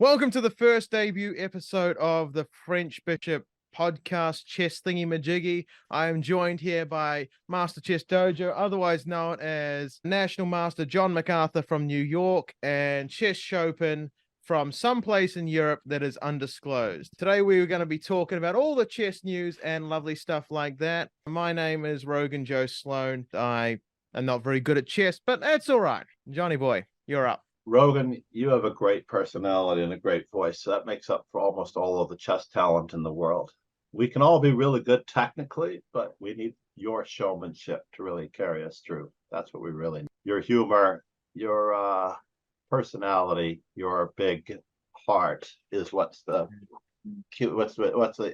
Welcome to the first debut episode of the French Bishop podcast, Chess Thingy Majiggy. I am joined here by Master Chess Dojo, otherwise known as National Master John MacArthur from New York, and Chess Chopin from someplace in Europe that is undisclosed. Today we are going to be talking about all the chess news and lovely stuff like that. My name is Rogan Joe Sloan. I am not very good at chess, but that's all right. Johnny boy, you're up. Rogan, you have a great personality and a great voice. So that makes up for almost all of the chess talent in the world. We can all be really good technically, but we need your showmanship to really carry us through. That's what we really need. Your humor, your personality, your big heart is what's the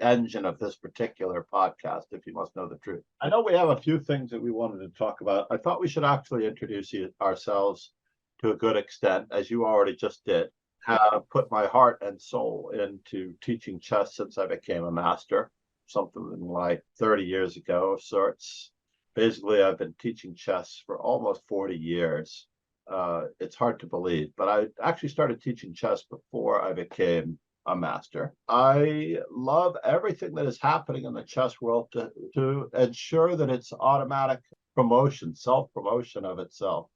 engine of this particular podcast, if you must know the truth. I know we have a few things that we wanted to talk about. I thought we should actually introduce ourselves to a good extent, as you already just did. Have put my heart and soul into teaching chess since I became a master, something like 30 years ago of sorts. Basically, I've been teaching chess for almost 40 years. It's hard to believe, but I actually started teaching chess before I became a master. I love everything that is happening in the chess world to ensure that it's automatic promotion, self-promotion of itself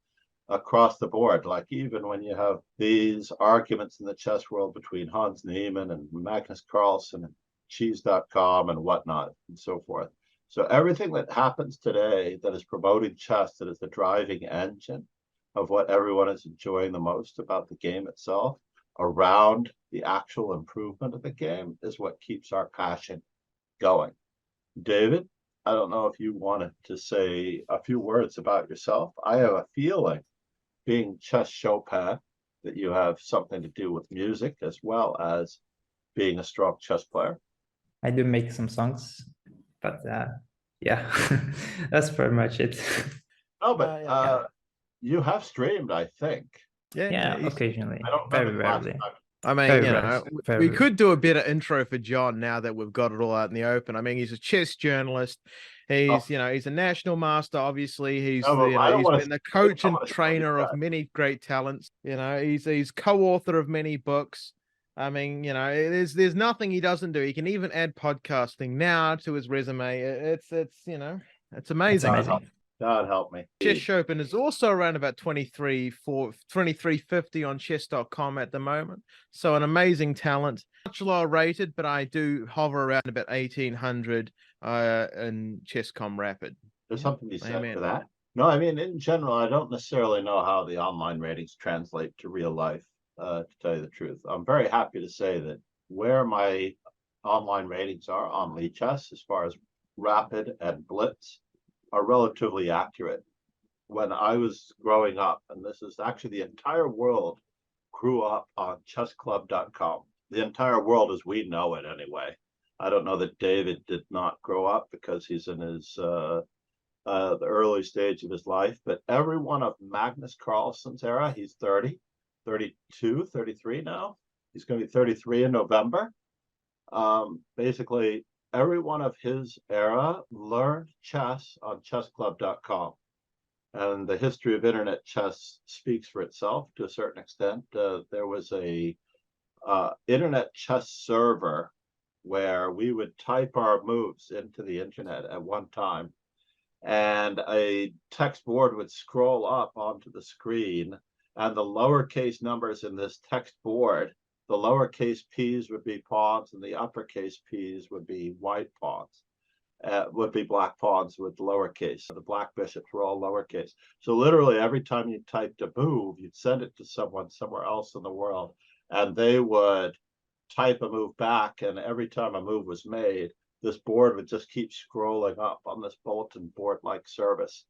across the board. Like even when you have these arguments in the chess world between Hans Niemann and Magnus Carlsen and cheese.com and whatnot and so forth. So everything that happens today that is promoting chess, that is the driving engine of what everyone is enjoying the most about the game itself, around the actual improvement of the game, is what keeps our passion going. David, I don't know if you wanted to say a few words about yourself. I have a feeling, being Chess Chopin, that you have something to do with music as well as being a strong chess player. I do make some songs, but yeah, that's pretty much it. No, but you have streamed, I think. Yeah, occasionally. I don't very remember rarely. I mean, we could do a better intro for John now that we've got it all out in the open. I mean, he's a chess journalist. He's, he's a national master. Obviously, he's been the coach and trainer of many great talents. He's co-author of many books. I mean, there's nothing he doesn't do. He can even add podcasting now to his resume. It's amazing. God help me. Chess Chopin is also around about 2350 on chess.com at the moment. So an amazing talent. Much lower rated, but I do hover around about 1800 in Chess.com Rapid. There's something to be said for that. No, I mean, in general, I don't necessarily know how the online ratings translate to real life, to tell you the truth. I'm very happy to say that where my online ratings are on Lichess, as far as Rapid and Blitz, are relatively accurate. When I was growing up, and this is actually the entire world grew up on chessclub.com. The entire world as we know it anyway. I don't know that David did not grow up because he's in his the early stage of his life, but everyone of Magnus Carlsen's era, he's 30, 32, 33 now. He's going to be 33 in November. Basically, everyone of his era learned chess on chessclub.com. And the history of internet chess speaks for itself to a certain extent. There was a internet chess server where we would type our moves into the internet at one time, and a text board would scroll up onto the screen, and the lowercase numbers in this text board, the lowercase p's would be pawns and the uppercase p's would be white pawns, would be black pawns with lowercase. The black bishops were all lowercase. So literally every time you typed a move, you'd send it to someone somewhere else in the world, and they would type a move back, and every time a move was made, this board would just keep scrolling up on this bulletin board-like service.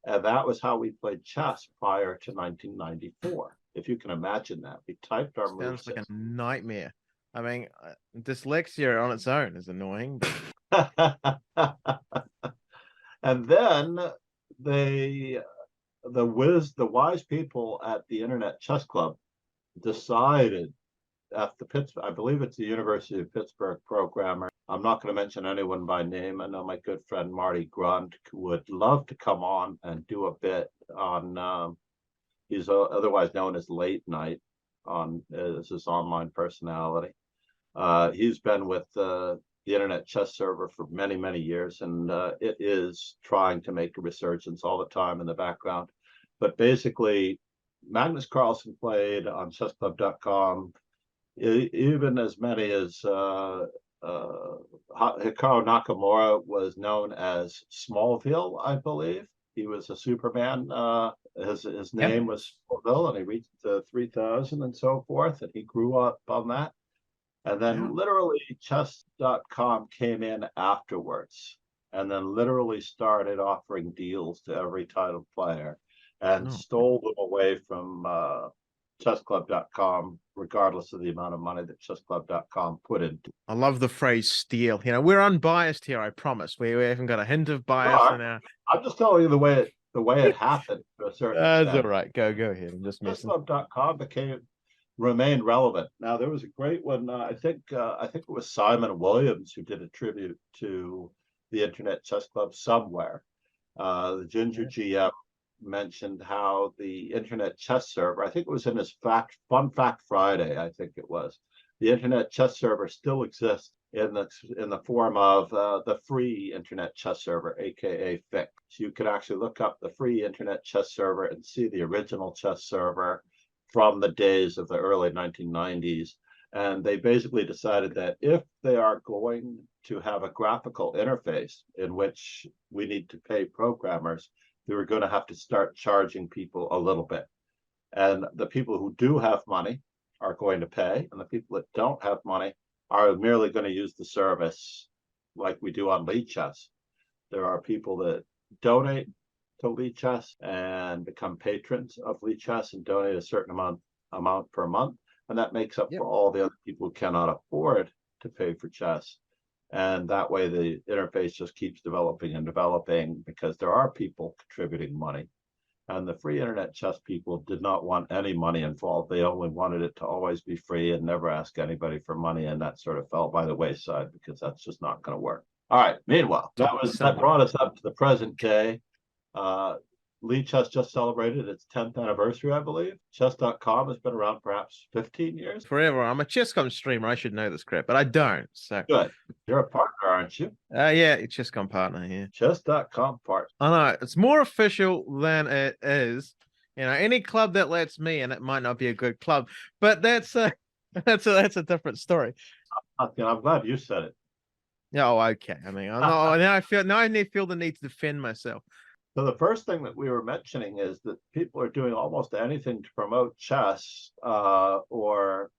And that was how we played chess prior to 1994. If you can imagine that. We typed our moves. Sounds like a nightmare. I mean, dyslexia on its own is annoying. And then the wise people at the Internet Chess Club decided at I believe it's the University of Pittsburgh programmer. I'm not going to mention anyone by name. I know my good friend Marty Grunt would love to come on and do a bit on, he's otherwise known as Late Night, on as his online personality. He's been with the internet chess server for many, many years, and it is trying to make a resurgence all the time in the background. But basically, Magnus Carlsen played on chessclub.com even as many as Hikaru Nakamura was known as Smallville, I believe. He was a Superman. His name was Smallville, and he reached 3,000 and so forth, and he grew up on that. And then literally chess.com came in afterwards, and then literally started offering deals to every title player and stole them away from chessclub.com, regardless of the amount of money that chessclub.com put into. I love the phrase steal. You know, we're unbiased here, I promise. We haven't got a hint of bias in our... I'm just telling you the way it happened to a certain extent. That's all right. Go ahead. I'm just messing. Chessclub.com remained relevant. Now there was a great one. I think it was Simon Williams who did a tribute to the Internet Chess Club somewhere. The Ginger GM mentioned how the Internet Chess server, I think it was in his Fun Fact Friday, I think it was, the Internet Chess server still exists in the form of the free Internet Chess server, aka FIC. So you could actually look up the free Internet Chess server and see the original chess server from the days of the early 1990s. And they basically decided that if they are going to have a graphical interface in which we need to pay programmers, they were going to have to start charging people a little bit. And the people who do have money are going to pay, and the people that don't have money are merely going to use the service like we do on Lichess. There are people that donate to Lichess and become patrons of Lichess and donate a certain amount per month, and that makes up for all the other people who cannot afford to pay for chess. And that way the interface just keeps developing and developing, because there are people contributing money. And the free internet chess people did not want any money involved. They only wanted it to always be free and never ask anybody for money, and that sort of fell by the wayside because that's just not going to work. All right, meanwhile, that brought us up to the present day. Lichess just celebrated its 10th anniversary, I believe. Chess.com has been around perhaps 15 years. Forever. I'm a Chess.com streamer. I should know this crap, but I don't. So good. You're a partner, aren't you? Yeah, Chess.com partner here. Chess.com partner. I know. It's more official than it is. You know, any club that lets me in, it might not be a good club, but that's a different story. I'm glad you said it. Yeah, oh, okay. I mean, now I feel the need to defend myself. So the first thing that we were mentioning is that people are doing almost anything to promote chess or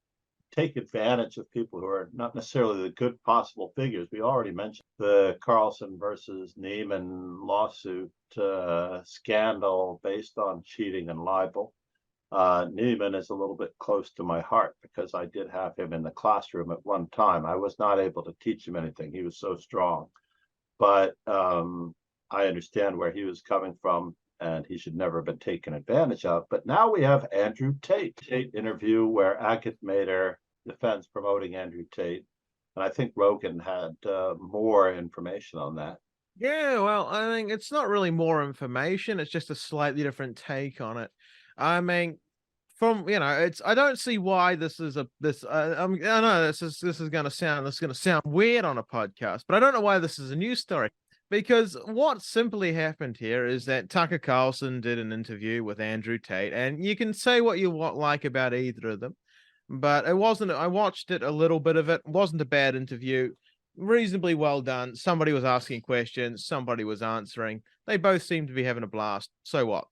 take advantage of people who are not necessarily the good possible figures. We already mentioned the Carlsen versus Neiman lawsuit scandal based on cheating and libel. Neiman is a little bit close to my heart because I did have him in the classroom at one time. I was not able to teach him anything. He was so strong. But I understand where he was coming from, and he should never have been taken advantage of. But now we have Andrew Tate interview where Ankit Mader defends promoting Andrew Tate. And I think Rogan had more information on that. Yeah, well, I mean, it's not really more information. It's just a slightly different take on it. I mean, I don't see why this is I know this is going to sound weird on a podcast, but I don't know why this is a news story. Because what simply happened here is that Tucker Carlson did an interview with Andrew Tate, and you can say what you like about either of them, but I watched it, a little bit of it. It wasn't a bad interview, reasonably well done. Somebody was asking questions, somebody was answering. They both seemed to be having a blast. So what?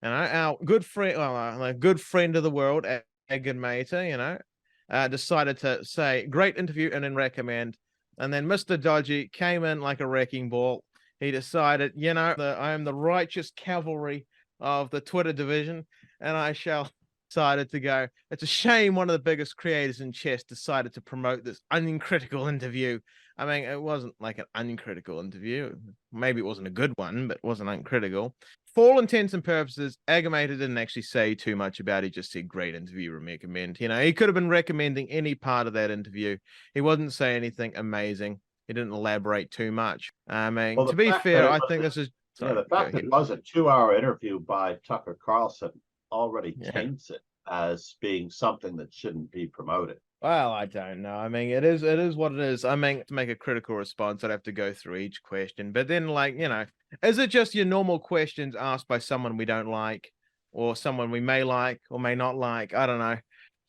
Our good friend, a good friend of the world, Ankit Mader, decided to say, great interview, and then recommend. And then Mr. Dodgy came in like a wrecking ball. He decided, I am the righteous cavalry of the Twitter division, and I shall decided to go. It's a shame one of the biggest creators in chess decided to promote this uncritical interview. I mean, it wasn't like an uncritical interview. Maybe it wasn't a good one, but it wasn't uncritical. For all intents and purposes, Agamata didn't actually say too much about it. He just said, great interview, recommend. He could have been recommending any part of that interview. He wasn't saying anything amazing. He didn't elaborate too much. I mean, well, to be fair, I think this is... Sorry, the fact that it was a 2-hour interview by Tucker Carlson already taints it. as being something that shouldn't be promoted. Well, I don't know. I mean, it is what it is. I mean, to make a critical response, I'd have to go through each question. But then, like, is it just your normal questions asked by someone we don't like, or someone we may like or may not like? I don't know.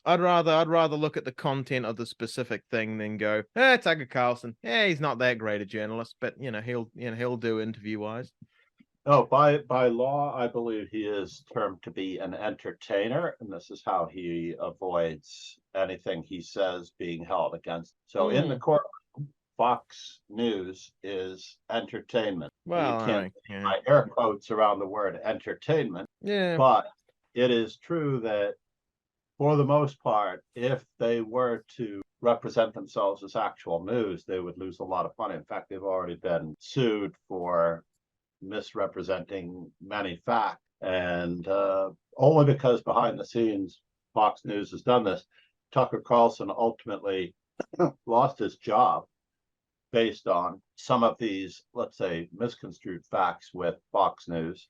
I'd rather look at the content of the specific thing than go, Tucker Carlson. Yeah, he's not that great a journalist, but he'll do interview wise. No, by law, I believe he is termed to be an entertainer, and this is how he avoids anything he says being held against. So in the courtroom, Fox News is entertainment. Well, you can't my air quotes around the word entertainment. Yeah. But it is true that for the most part, if they were to represent themselves as actual news, they would lose a lot of money. In fact, they've already been sued for misrepresenting many facts, and only because behind the scenes Fox News has done this. Tucker Carlson ultimately lost his job based on some of these, let's say, misconstrued facts with Fox News.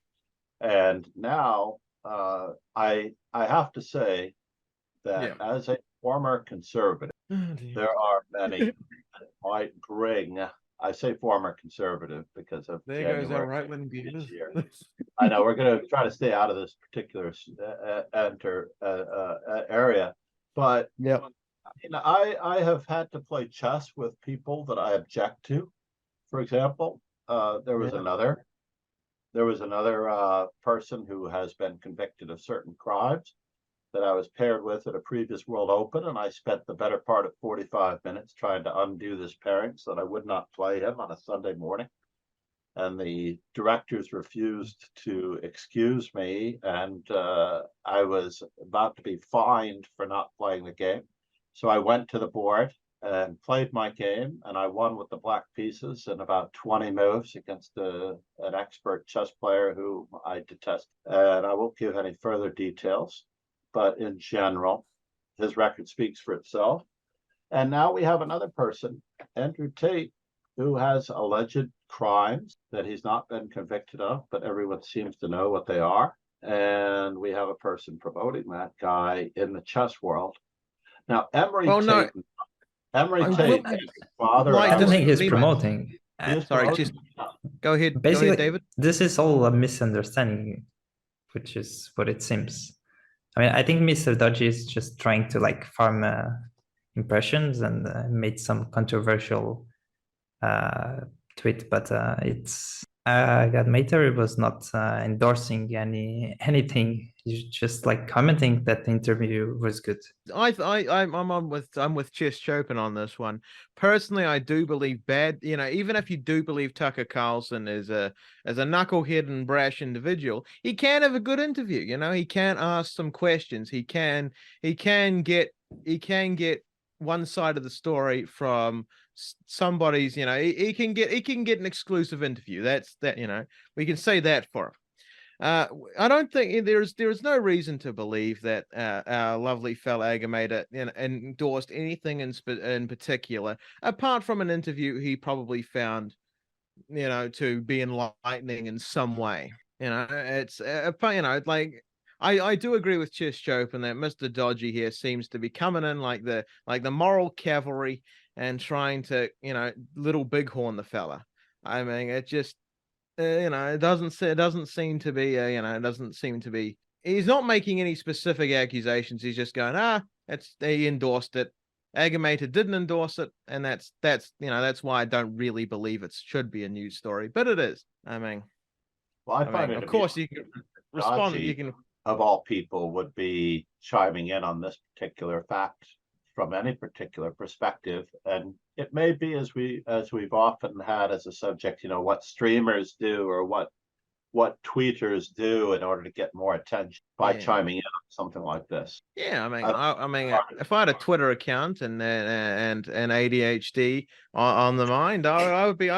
And now I have to say that as a former conservative, there are many that might bring, I say former conservative because of there goes our right-wing viewers. I know we're going to try to stay out of this particular area, but I have had to play chess with people that I object to. For example, there was another person who has been convicted of certain crimes that I was paired with at a previous World Open, and I spent the better part of 45 minutes trying to undo this pairing so that I would not play him on a Sunday morning. And the directors refused to excuse me, and I was about to be fined for not playing the game. So I went to the board and played my game, and I won with the black pieces in about 20 moves against an expert chess player who I detest. And I won't give any further details, but in general, his record speaks for itself. And now we have another person, Andrew Tate, who has alleged crimes that he's not been convicted of, but everyone seems to know what they are. And we have a person promoting that guy in the chess world. Now, Emery Tate, father. I don't think he's promoting. Sorry, just go ahead. Basically, go ahead, David. This is all a misunderstanding, which is what it seems. I mean, I think Mr. Dodgy is just trying to like farm impressions and made some controversial tweet, but it's Mater was not endorsing anything. He's just like commenting that the interview was good. I'm with Chess Chopin on this one. Personally, I do believe even if you do believe Tucker Carlson is a knucklehead and brash individual, he can have a good interview. He can ask some questions. He can get one side of the story from somebody's. He can get an exclusive interview. We can say that for him. I don't think there's no reason to believe that our lovely fellow Agamator endorsed anything in particular, apart from an interview he probably found, to be enlightening in some way. It's like I do agree with Chess Chopin that Mr. Dodgy here seems to be coming in like the moral cavalry and trying to little bighorn the fella. I mean, it just. It doesn't seem to be, it doesn't seem to be. He's not making any specific accusations. He's just going, he endorsed it. Agamator didn't endorse it, and that's why I don't really believe it should be a news story, but it is. I mean, well, I find it, of course, you can respond. Dodgy, you can, of all people, would be chiming in on this particular fact from any particular perspective, and it may be as we've often had as a subject, what streamers do or what tweeters do in order to get more attention by chiming in on something like this. Yeah, I mean, if I had a Twitter account and ADHD on the mind, I'd be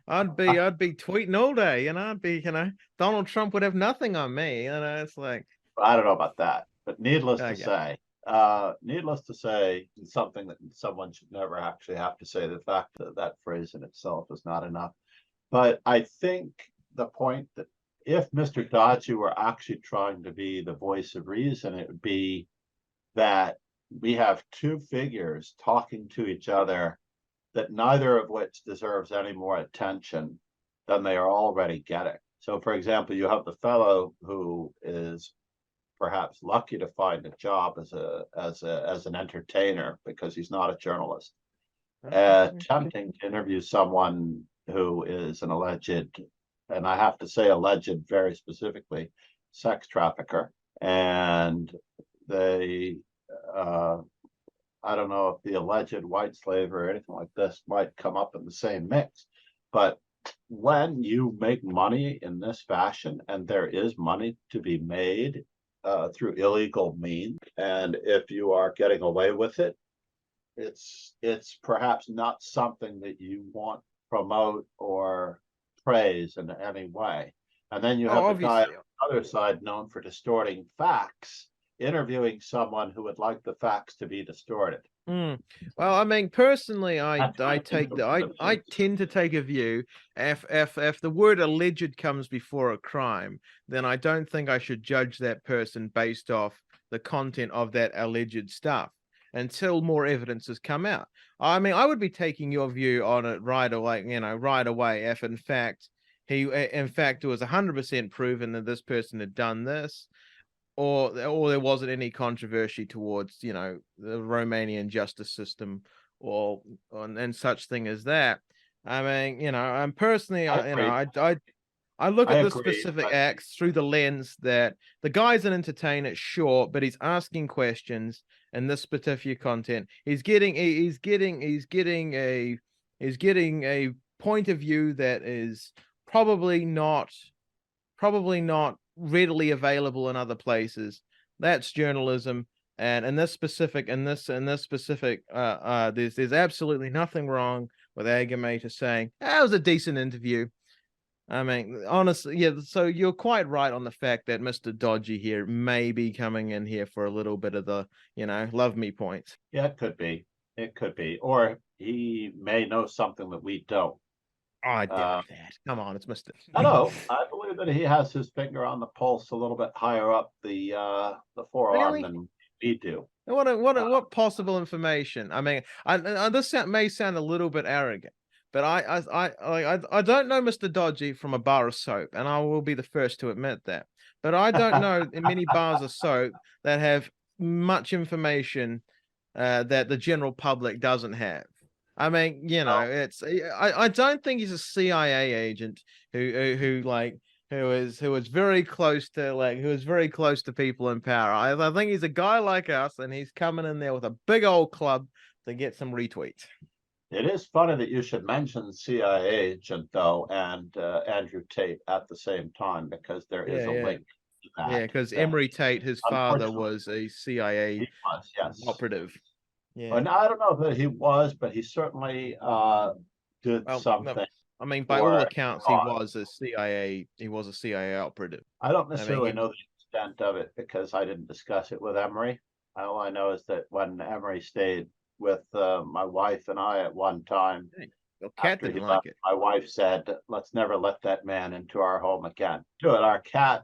tweeting all day, I'd be, Donald Trump would have nothing on me, it's like. I don't know about that, but needless to say, something that someone should never actually have to say. The fact that phrase in itself is not enough. But I think the point that if Mr. Dodgy were actually trying to be the voice of reason, it would be that we have two figures talking to each other that neither of which deserves any more attention than they are already getting. So, for example, you have the fellow who is perhaps lucky to find a job as an entertainer because he's not a journalist, attempting to interview someone who is an alleged, and I have to say alleged very specifically, sex trafficker. And they, I don't know if the alleged white slave or anything like this might come up in the same mix, but when you make money in this fashion, and there is money to be made through illegal means, and if you are getting away with it, it's perhaps not something that you want to promote or praise in any way. And then you have the guy on the other side known for distorting facts, interviewing someone who would like the facts to be distorted. Well, I mean, personally, I tend to take a view, if the word alleged comes before a crime, then I don't think I should judge that person based off the content of that alleged stuff until more evidence has come out. I mean, I would be taking your view on it right away, right away, if in fact it was 100% proven that this person had done this, or there wasn't any controversy towards, the Romanian justice system and such thing as that. I mean, I'm personally, I look at the specific acts through the lens that the guy's an entertainer, sure, but he's asking questions in this specific content. He's getting a point of view that is probably not readily available in other places. That's journalism. And in this specific, there's absolutely nothing wrong with Agamator saying that was a decent interview. I mean, honestly, yeah. So you're quite right on the fact that Mr. Dodgy here may be coming in here for a little bit of the, love me points. Yeah, it could be. It could be. Or he may know something that we don't. I doubt that. Come on, it's Mr. No, I believe that he has his finger on the pulse a little bit higher up the forearm than we do. What possible information? I mean, this may sound a little bit arrogant, but I don't know Mr. Dodgy from a bar of soap, and I will be the first to admit that. But I don't know many bars of soap that have much information that the general public doesn't have. I mean, I don't think he's a CIA agent who is very close to people in power. I think he's a guy like us, and he's coming in there with a big old club to get some retweets. It is funny that you should mention CIA agent, though, and Andrew Tate at the same time, because there is a link to that. Yeah, because Emery Tate, his father, was a CIA operative. Yeah. And I don't know that he was, but he certainly did something. No, I mean, by all accounts, he was a CIA operative. I don't necessarily know the extent of it because I didn't discuss it with Emery. All I know is that when Emery stayed with my wife and I at one time, cat didn't like it. My wife said, "Let's never let that man into our home again." Our cat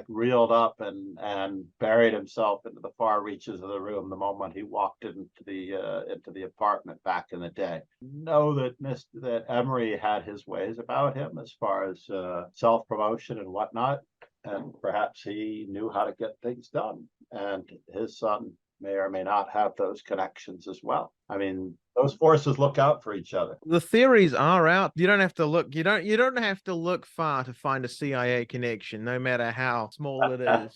reeled up and buried himself into the far reaches of the room the moment he walked into the apartment back in the day. Know that Emery had his ways about him as far as self-promotion and whatnot, and perhaps he knew how to get things done, and his son may or may not have those connections as well. I mean, those forces look out for each other. The theories are out. You don't have to look. You don't have to look far to find a CIA connection, no matter how small it is.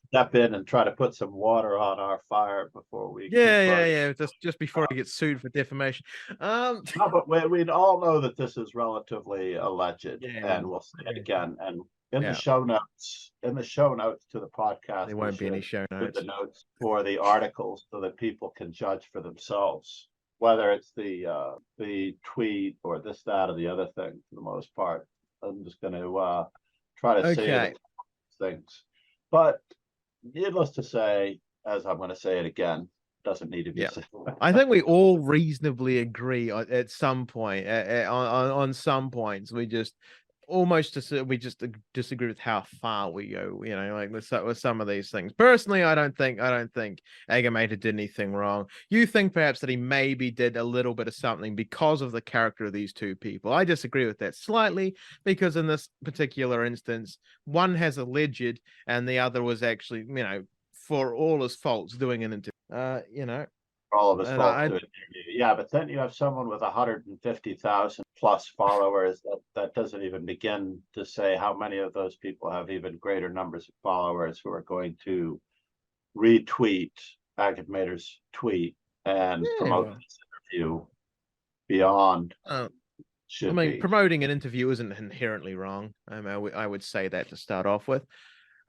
Step in and try to put some water on our fire before we. Yeah. Just before he gets sued for defamation. No, but we all know that this is relatively alleged, and we'll say it again. And in the show notes to the podcast, there won't be any show notes. The notes for the articles so that people can judge for themselves whether it's the tweet or this, that, or the other thing. For the most part, I'm just going to try to say things, but needless to say, as I'm going to say it again, doesn't need to be said. I think we all reasonably agree at some point. On some points, we just almost we just disagree with how far we go, you know, like with some of these things. Personally, I don't think Agamemnon did anything wrong. You think perhaps that he maybe did a little bit of something because of the character of these two people. I disagree with that slightly, because in this particular instance, one has alleged and the other was actually, you know, for all his faults, doing an interview. You know, all of his and fault I, to interview. Yeah, but then you have someone with 150,000 plus followers that doesn't even begin to say how many of those people have even greater numbers of followers who are going to retweet Agatmator's tweet and yeah, promote well, this interview beyond I should mean, be. promoting an interview isn't inherently wrong. I mean, I would say that to start off with.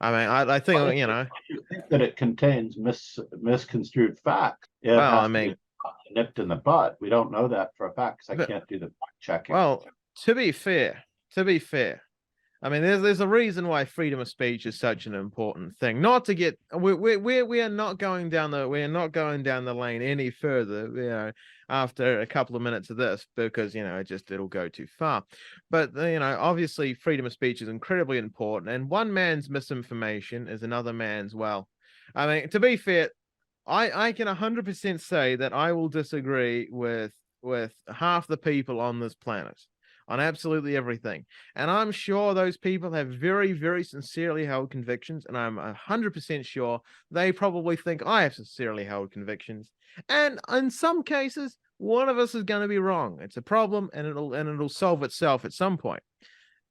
I mean, I think, Well, you know, you think that it contains misconstrued facts. It well, has I to mean, be nipped in the bud. We don't know that for a fact because I but, can't do the fact checking. well, to be fair, I mean, there's a reason why freedom of speech is such an important thing. Not to get we are not going down the lane any further, you know, after a couple of minutes of this, because you know it'll go too far. But you know, obviously, freedom of speech is incredibly important, and one man's misinformation is another man's well. I mean, to be fair, I can 100% say that I will disagree with half the people on this planet on absolutely everything. And I'm sure those people have very, very sincerely held convictions, and I'm 100% sure they probably think I have sincerely held convictions. And in some cases, one of us is going to be wrong. It's a problem, and it'll solve itself at some point.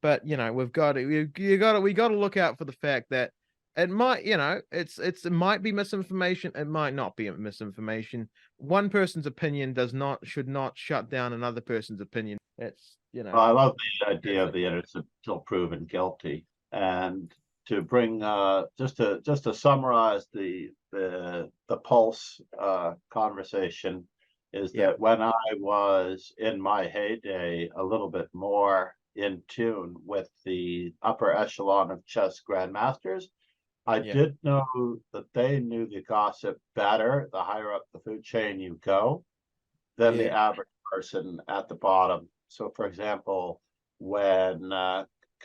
But you know, we got to look out for the fact that it might, you know, it might be misinformation, it might not be misinformation. One person's opinion should not shut down another person's opinion. It's, you know, Well, I love the idea of the innocent until proven guilty. And to bring just to summarize the pulse conversation is that when I was in my heyday a little bit more in tune with the upper echelon of chess grandmasters, I did know that they knew the gossip better the higher up the food chain you go than the average person at the bottom. So, for example, when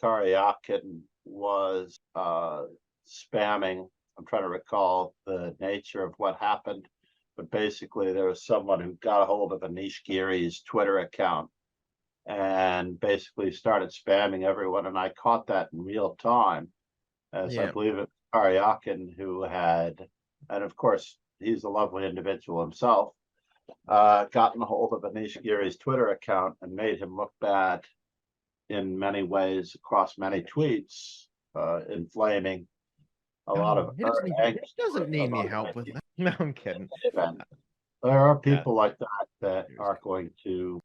Karyakin was spamming, I'm trying to recall the nature of what happened, but basically there was someone who got a hold of Anish Giri's Twitter account and basically started spamming everyone. And I caught that in real time, as I believe it was Karyakin who had, and of course, he's a lovely individual himself, gotten a hold of Anish Giri's Twitter account and made him look bad in many ways across many tweets, inflaming a lot of he doesn't need any help with that. No, I'm kidding. There are people like that are going to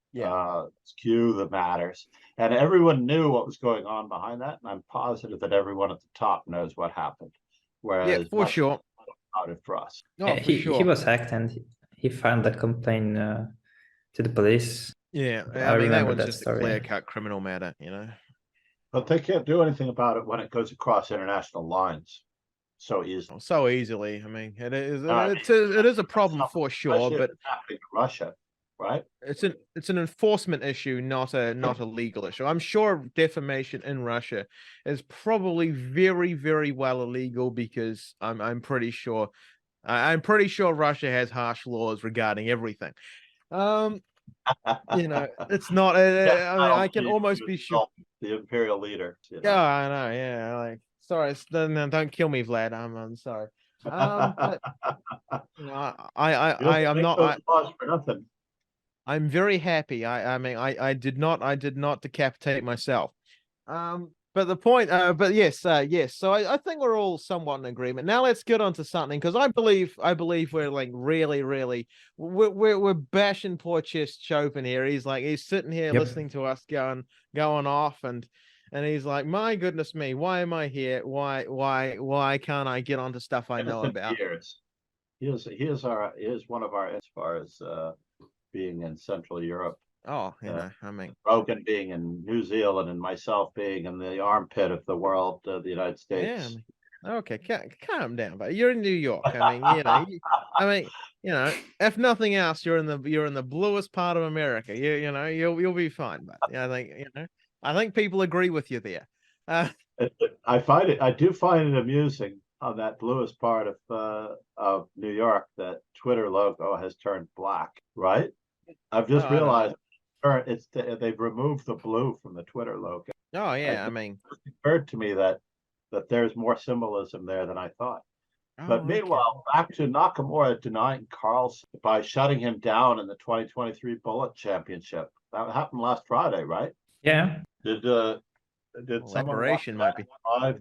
skew the matters, and everyone knew what was going on behind that, and I'm positive that everyone at the top knows what happened. Whereas for sure, out it for us. Oh, he was hacked and he filed a complaint to the police. Yeah, I mean that remember was that just story. a clear-cut criminal matter, you know. But they can't do anything about it when it goes across international lines so easily. So easily. I mean, it is a problem for sure, but happening in Russia, right? It's an enforcement issue, not a legal issue. I'm sure defamation in Russia is probably very, very well illegal, because I'm pretty sure Russia has harsh laws regarding everything. You know, it's not. I mean, I can almost be sure. The imperial leader. You know? Yeah, I know. Yeah, like sorry, don't kill me, Vlad. I'm sorry. But, you know, I'm not. For nothing. I'm very happy. I mean, I did not decapitate myself. But the point, but yes. So I think we're all somewhat in agreement. Now let's get on to something, because I believe we're like really, we're bashing poor Chest Chopin here. He's sitting here listening to us going off, and he's like, my goodness me, why am I here? Why can't I get onto stuff I know about? He is one of our, as far as being in Central Europe. Oh, you know, I mean, Rogan being in New Zealand and myself being in the armpit of the world, the United States. Yeah. I mean, okay, calm down, but you're in New York. I mean, you know, if nothing else, you're in the bluest part of America. You know, you'll be fine. But I think, you know, I think people agree with you there. I do find it amusing on that bluest part of New York that Twitter logo has turned black, right? I've just realized they've removed the blue from the Twitter logo. Oh yeah, And I mean, it occurred to me that there's more symbolism there than I thought. But oh, okay. meanwhile, back to Nakamura denying Carlson by shutting him down in the 2023 Bullet Championship. That happened last Friday, right? Yeah. Did someone watch Elaboration might be. live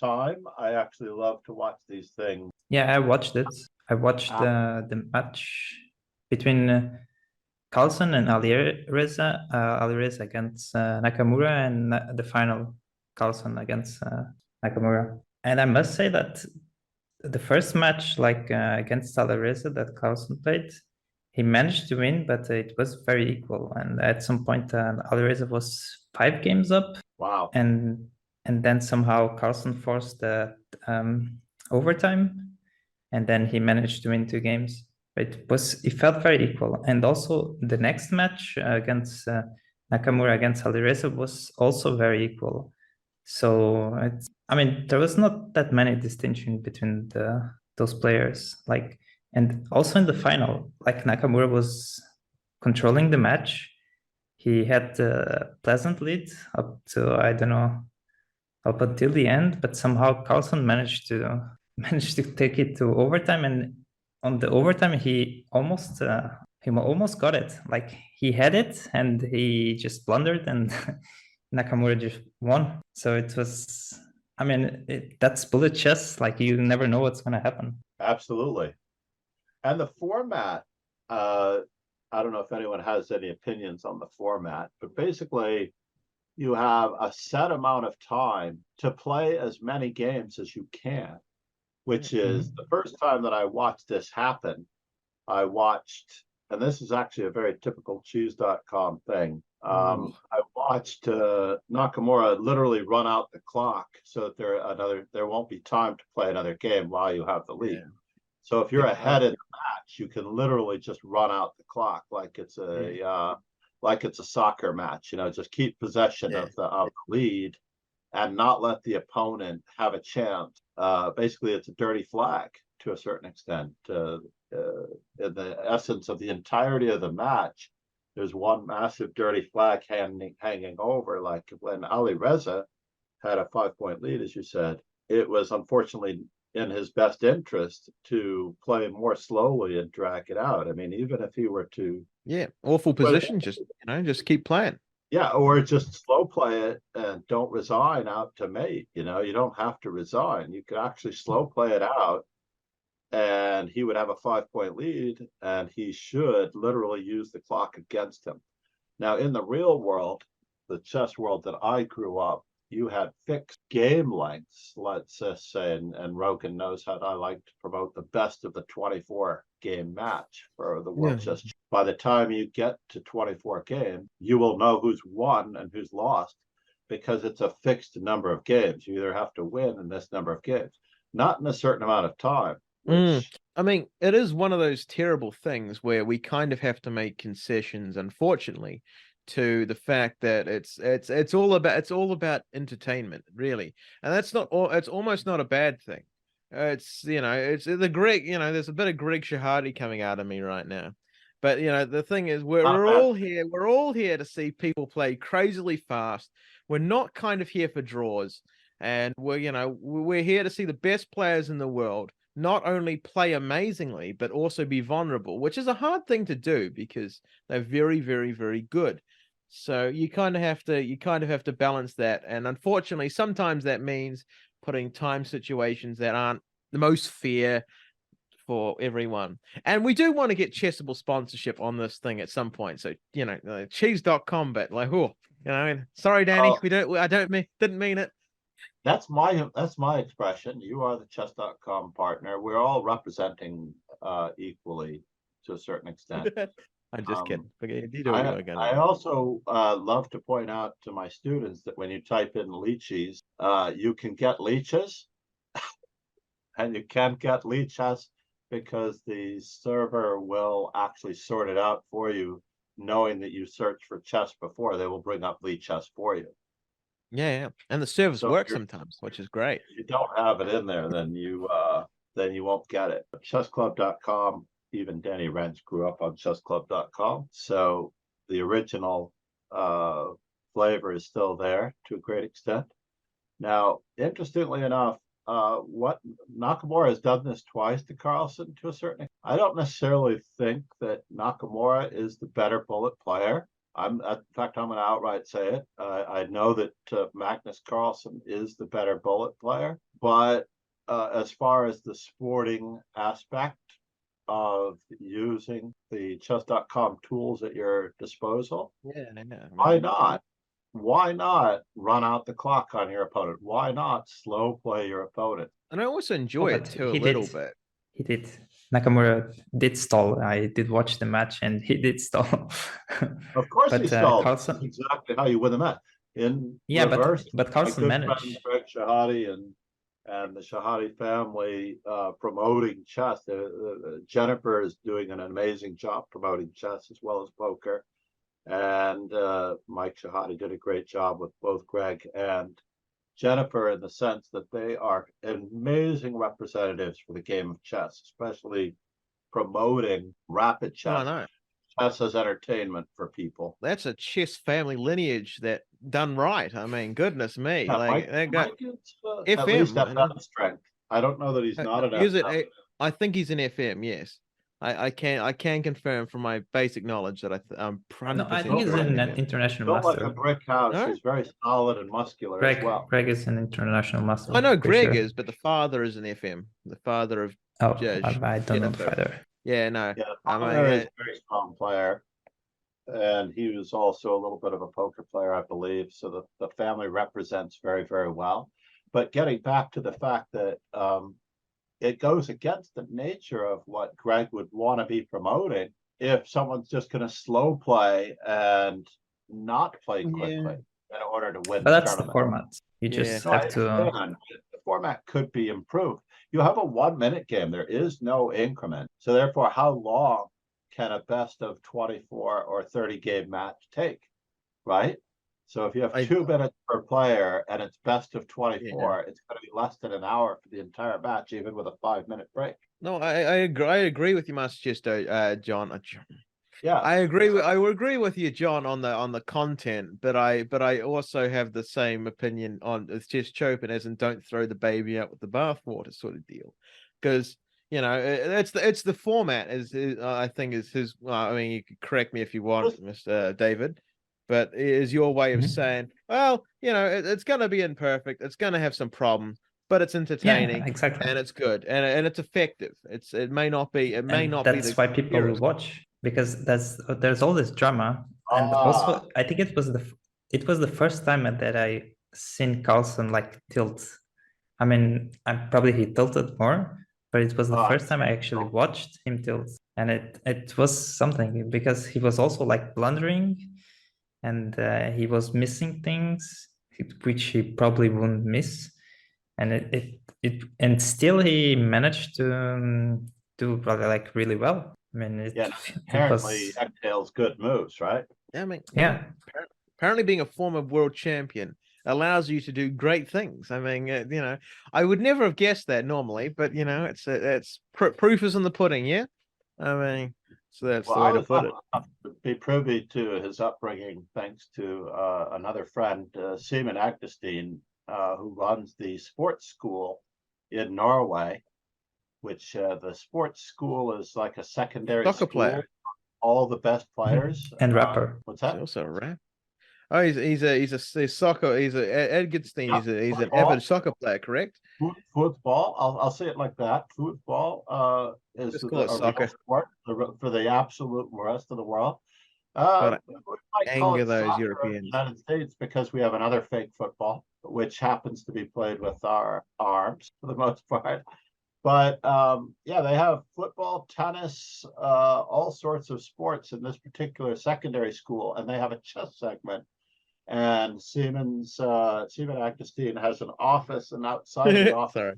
time? I actually love to watch these things. Yeah, I watched it. I watched the match between Carlsen and Alireza, Alireza against Nakamura, and the final Carlsen against Nakamura. And I must say that the first match, like against Alireza that Carlsen played, he managed to win, but it was very equal. And at some point, Alireza was 5 games up. Wow. And then somehow Carlsen forced the overtime, and then he managed to win 2 games. It felt very equal. And also the next match against Nakamura against Alireza was also very equal. So there was not that many distinction between those players. And also in the final, like Nakamura was controlling the match. He had a pleasant lead up to, I don't know, up until the end, but somehow Carlsen managed to take it to overtime, and on the overtime he almost got it. Like he had it and he just blundered, and Nakamura just won. So it was, that's bullet chess. Like you never know what's going to happen. Absolutely. And the format, I don't know if anyone has any opinions on the format, but basically you have a set amount of time to play as many games as you can, which is the first time that I watched this happen. I watched, and this is actually a very typical cheese.com thing. I watched Nakamura literally run out the clock so that there won't be time to play another game while you have the lead. Yeah. So if you're ahead in the match, you can literally just run out the clock like it's a soccer match. Just keep possession of the lead and not let the opponent have a chance. Basically, it's a dirty flag to a certain extent. In the essence of the entirety of the match, there's one massive dirty flag hanging over. Like when Alireza had a 5-point lead, as you said, it was unfortunately in his best interest to play more slowly and drag it out. Even if he were to awful position, just keep playing. Yeah, or just slow play it and don't resign out to mate. You don't have to resign. You could actually slow play it out, and he would have a 5-point lead, and he should literally use the clock against him. Now, in the real world, the chess world that I grew up, you had fixed game lengths, let's just say, and Rogan knows how I like to promote the best of the 24-game match for the World Chess. By the time you get to 24 games, you will know who's won and who's lost because it's a fixed number of games. You either have to win in this number of games, not in a certain amount of time. It is one of those terrible things where we kind of have to make concessions, unfortunately, to the fact that it's all about entertainment, really, and it's almost not a bad thing. It's the Greg, there's a bit of Greg Shahadi coming out of me right now, but the thing is we're all here to see people play crazily fast. We're not kind of here for draws, and we're here to see the best players in the world not only play amazingly but also be vulnerable, which is a hard thing to do because they're very, very, very good. So you kind of have to balance that, and unfortunately sometimes that means putting time situations that aren't the most fair for everyone. And we do want to get Chessable sponsorship on this thing at some point, so cheese.com, but sorry Danny, didn't mean it. That's my expression. You are the chess.com partner. We're all representing equally to a certain extent. I'm just kidding. I also love to point out to my students that when you type in leeches, you can get leeches and you can't get leeches because the server will actually sort it out for you knowing that you search for chess before, they will bring up Lee Chess for you. Yeah. And the service So works sometimes, which is great. If you don't have it in there, then you won't get it. Chessclub.com, even Danny Rents grew up on chessclub.com. So the original flavor is still there to a great extent. Now, interestingly enough, what Nakamura has done this twice to Carlsen to a certain extent. I don't necessarily think that Nakamura is the better bullet player. In fact, I'm going to outright say it. I know that Magnus Carlsen is the better bullet player, but as far as the sporting aspect of using the chess.com tools at your disposal, why not? Why not run out the clock on your opponent? Why not slow play your opponent? And I also enjoy it too a little bit. He did. Nakamura did stall. I did watch the match, and he did stall. Of course, he stalled. Carlsen... That's exactly how you win the match. In yeah, reverse, but Carlsen managed. Greg Shahade and the Shahade family promoting chess. Jennifer is doing an amazing job promoting chess as well as poker. And Mike Shahade did a great job with both Greg and Jennifer in the sense that they are amazing representatives for the game of chess, especially promoting rapid chess. Oh, I know. Chess as entertainment for people. That's a chess family lineage that done right. I mean, goodness me. Yeah, like Mike is, FM. At least FM strength. I don't know that he's not an FM. I think he's an FM, yes. I can confirm from my basic knowledge that I'm 100% No, I think he's an international Built master. like a brick house. No? He's very solid and muscular as well. Greg is an international master. I know Greg is, but the father is an FM. The father of I don't know the father. Yeah, no. Yeah, the father is a very strong player. And he was also a little bit of a poker player, I believe. So the family represents very, very well. But getting back to the fact that it goes against the nature of what Greg would want to be promoting if someone's just going to slow play and not play quickly in order to win. But that's the format. You just have to. The format could be improved. You have a 1 minute game. There is no increment. So therefore, how long can a best of 24 or 30 game match take? Right? So if you have 2 minutes per player and it's best of 24, it's going to be less than an hour for the entire match, even with a 5-minute break. No, I agree with you, Master Chess, John. Yeah, I would agree with you, John, on the content, but I also have the same opinion on it's just Chopin, as in don't throw the baby out with the bathwater sort of deal, because it's the format I think is his. Well, I mean, you could correct me if you want, Mr. David. But is your way of saying, well, it's going to be imperfect. It's going to have some problems, but it's entertaining, exactly, and it's good, and it's effective. It may not be. That's why people will watch, because there's all this drama, and also I think it was the first time that I seen Carlsen like tilt. I mean, he tilted more, but it was the first time I actually watched him tilt, and it was something, because he was also like blundering. And he was missing things which he probably wouldn't miss, and still he managed to do like really well. I mean, apparently exhales good moves, right? Yeah, I mean, apparently being a former world champion allows you to do great things. I mean, I would never have guessed that normally, but it's proof is in the pudding. Yeah, I mean. So that's the way to put it. Be privy to his upbringing thanks to another friend, Simon Agdestein, who runs the sports school in Norway, which the sports school is like a secondary soccer school player. For all the best players. And rapper. What's that? He's also a rapper. Oh, he's soccer. He's Edgerstein. He's an avid soccer player, correct? Football. I'll say it like that. Football is the soccer sport for the absolute rest of the world. Anger those Europeans. In the United States, because we have another fake football, which happens to be played with our arms for the most part. But they have football, tennis, all sorts of sports in this particular secondary school, and they have a chess segment. And Simon Agdestein has an office, and outside the office,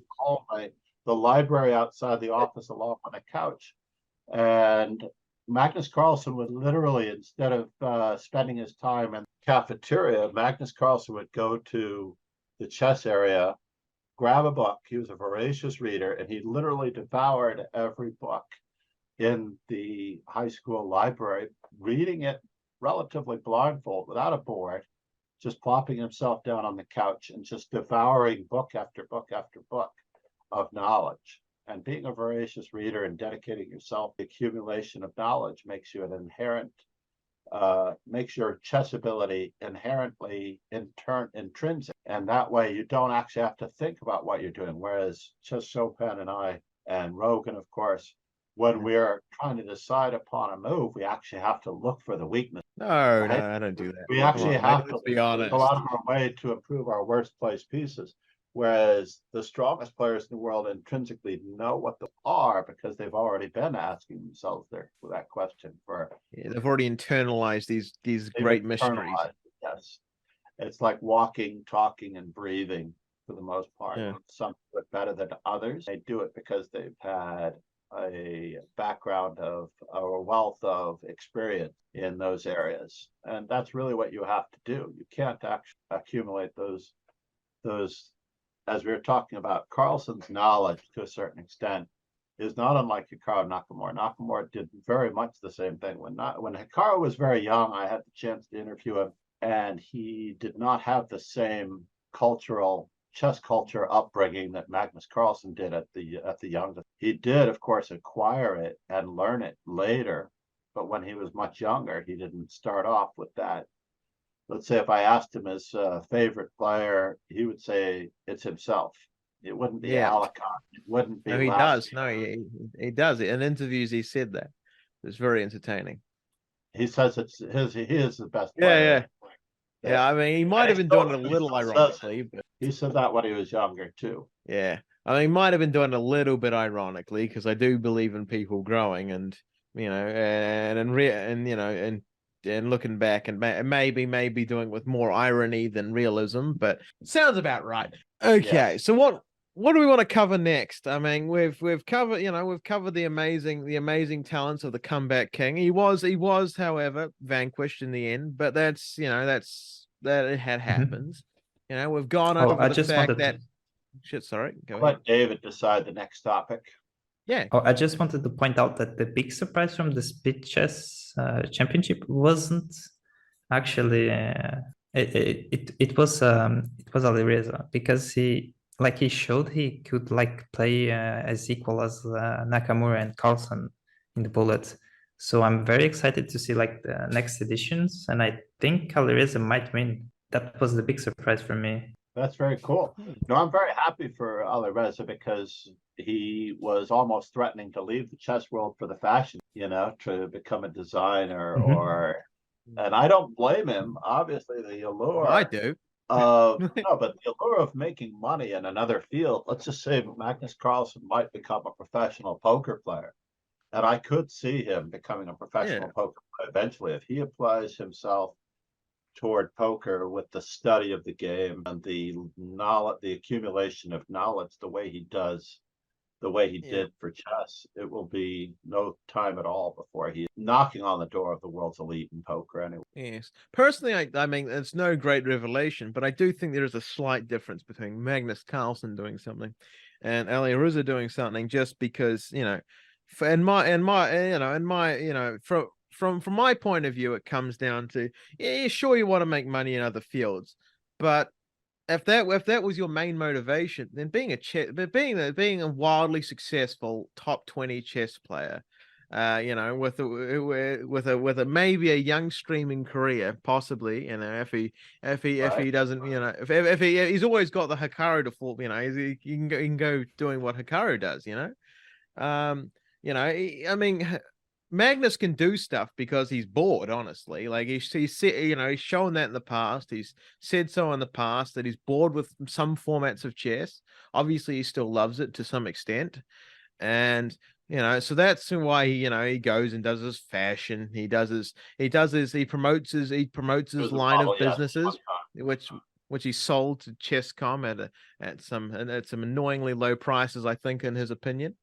the library outside the office, along with a couch. And Magnus Carlsen would literally, instead of spending his time in the cafeteria, Magnus Carlsen would go to the chess area, grab a book. He was a voracious reader, and he literally devoured every book in the high school library, reading it relatively blindfold, without a board, just plopping himself down on the couch and just devouring book after book after book of knowledge. And being a voracious reader and dedicating yourself to the accumulation of knowledge makes you an inherent, makes your chess ability inherently intrinsic. And that way you don't actually have to think about what you're doing. Whereas Chess Chopin and I, and Rogan, of course, when we're trying to decide upon a move, we actually have to look for the weakness. No, right? no, I don't do that. We actually have to be honest. go out of our way to improve our worst placed pieces. Whereas the strongest players in the world intrinsically know what they are because they've already been asking themselves that question for. Yeah, they've already internalized these great mysteries. Yes, it's like walking, talking, and breathing for the most part. Yeah. Some do it better than others. They do it because they've had a background of a wealth of experience in those areas, and that's really what you have to do. You can't actually accumulate those. As we were talking about, Carlsen's knowledge to a certain extent is not unlike Hikaru Nakamura. Nakamura did very much the same thing. When Hikaru was very young, I had the chance to interview him, and he did not have the same chess culture upbringing that Magnus Carlsen did at the youngest. He did, of course, acquire it and learn it later, but when he was much younger, he didn't start off with that. Let's say if I asked him his favorite player, he would say it's himself. It wouldn't be Alicant. It wouldn't be. No, he does. No, he does. In interviews, he said that. It's very entertaining. He says he is the best player. Yeah. I mean, he might have been doing it a little ironically, but he said that when he was younger too. Yeah, I mean, he might have been doing it a little bit ironically because I do believe in people growing, and and looking back and maybe doing it with more irony than realism, but it sounds about right. Okay, so what do we want to cover next? I mean, we've covered the amazing talents of the comeback king. He was, however, vanquished in the end, but that it had happens. We've gone over the fact that sorry, go ahead. Let David decide the next topic. Yeah. Oh, I just wanted to point out that the big surprise from the Speed Chess Championship wasn't actually it was Alireza, because he showed he could play as equal as Nakamura and Carlsen in the bullet. So I'm very excited to see the next editions, and I think Alireza might win. That was the big surprise for me. That's very cool. No, I'm very happy for Alireza because he was almost threatening to leave the chess world for the fashion, to become a designer and I don't blame him. Obviously, the allure. I do. No, but the allure of making money in another field. Let's just say Magnus Carlsen might become a professional poker player, and I could see him becoming a professional poker player eventually if he applies himself toward poker with the study of the game and the knowledge, the accumulation of knowledge, the way he did for chess. It will be no time at all before he's knocking on the door of the world's elite in poker anyway. Yes. Personally, I mean, it's no great revelation, but I do think there is a slight difference between Magnus Carlsen doing something and Alireza doing something, just because, from my point of view, it comes down to, sure, you want to make money in other fields, but if that was your main motivation, then being a wildly successful top 20 chess player, with a maybe a young streaming career, possibly, if he doesn't, if he's always got the Hikaru to fall, he can go doing what Hikaru does, I mean, Magnus can do stuff because he's bored, honestly. He's shown that in the past. He's said so in the past that he's bored with some formats of chess. Obviously, he still loves it to some extent. And, so that's why he goes and does his fashion. He promotes his line of businesses, which he sold to Chess.com at some annoyingly low prices, I think, in his opinion.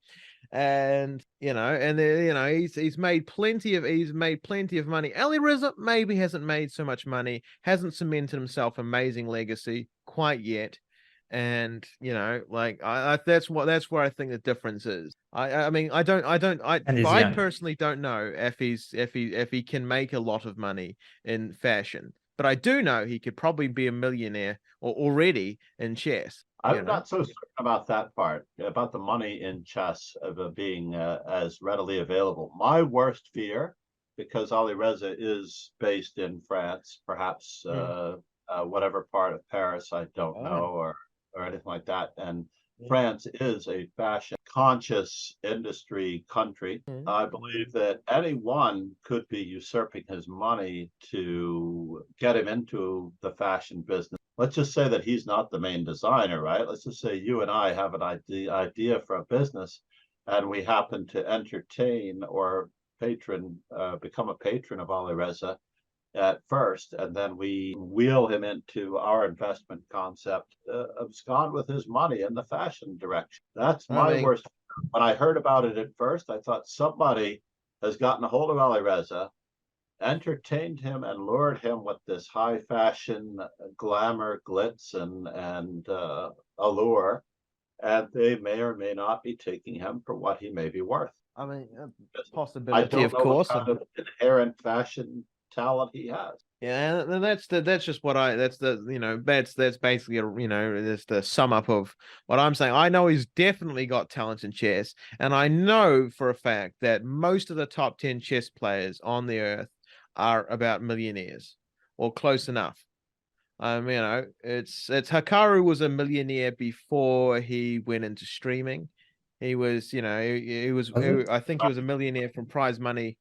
and and then he's made plenty of money. Ali Reza maybe hasn't made so much money, hasn't cemented himself amazing legacy quite yet. And like that's where I think the difference is. I mean And he's I young. personally don't know if he can make a lot of money in fashion, but I do know he could probably be a millionaire or already in chess. I'm not so certain about that part, about the money in chess of being as readily available. My worst fear, because Ali Reza is based in France, perhaps whatever part of Paris, I don't know, or anything like that. And France is a fashion conscious industry country. I believe that anyone could be usurping his money to get him into the fashion business. Let's just say that he's not the main designer, right? Let's just say you and I have an idea for a business, and we happen to entertain or become a patron of Ali Reza at first, and then we wheel him into our investment concept, abscond with his money in the fashion direction. That's my worst. When I heard about it at first, I thought somebody has gotten a hold of Ali Reza, entertained him, and lured him with this high fashion glamour, glitz, and allure, and they may or may not be taking him for what he may be worth. I mean, possibility, I don't of know course. What kind of inherent fashion talent he has. Yeah, and that's just what that's basically that's the sum up of what I'm saying. I know he's definitely got talent in chess, and I know for a fact that most of the top 10 chess players on the earth are about millionaires or close enough. It's Hikaru was a millionaire before he went into streaming. He was, I think he was a millionaire from prize money,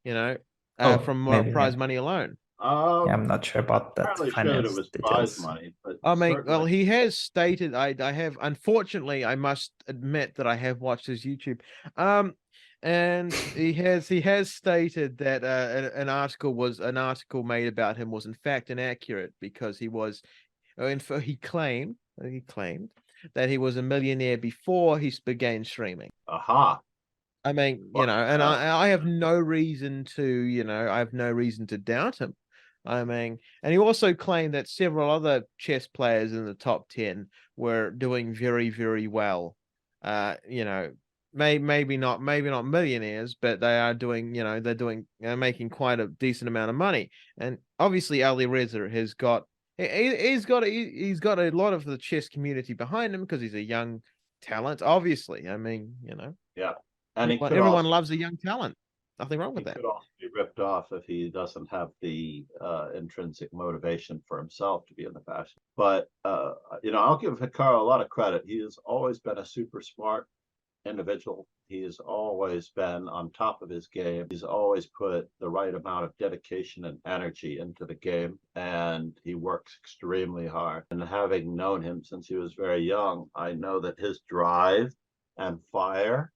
from prize money alone. Yeah, I'm not sure about that finance it was details. prize money, but I mean, well, he has stated. I have, unfortunately, I must admit that I have watched his YouTube, and he has stated that an article made about him was in fact inaccurate because he claimed that he was a millionaire before he began streaming. Aha. I mean, and I have no reason to, I have no reason to doubt him. I mean, and he also claimed that several other chess players in the top 10 were doing very, very well. Maybe not millionaires, but they are doing, they're making quite a decent amount of money. And obviously Ali Reza has got he's got a lot of the chess community behind him because he's a young talent, obviously. I mean, Yeah. And everyone loves a young talent. Nothing wrong with that. He could also be ripped off if he doesn't have the intrinsic motivation for himself to be in the fashion. But I'll give Hikaru a lot of credit. He has always been a super smart individual. He has always been on top of his game. He's always put the right amount of dedication and energy into the game, and he works extremely hard. And having known him since he was very young, I know that his drive and fire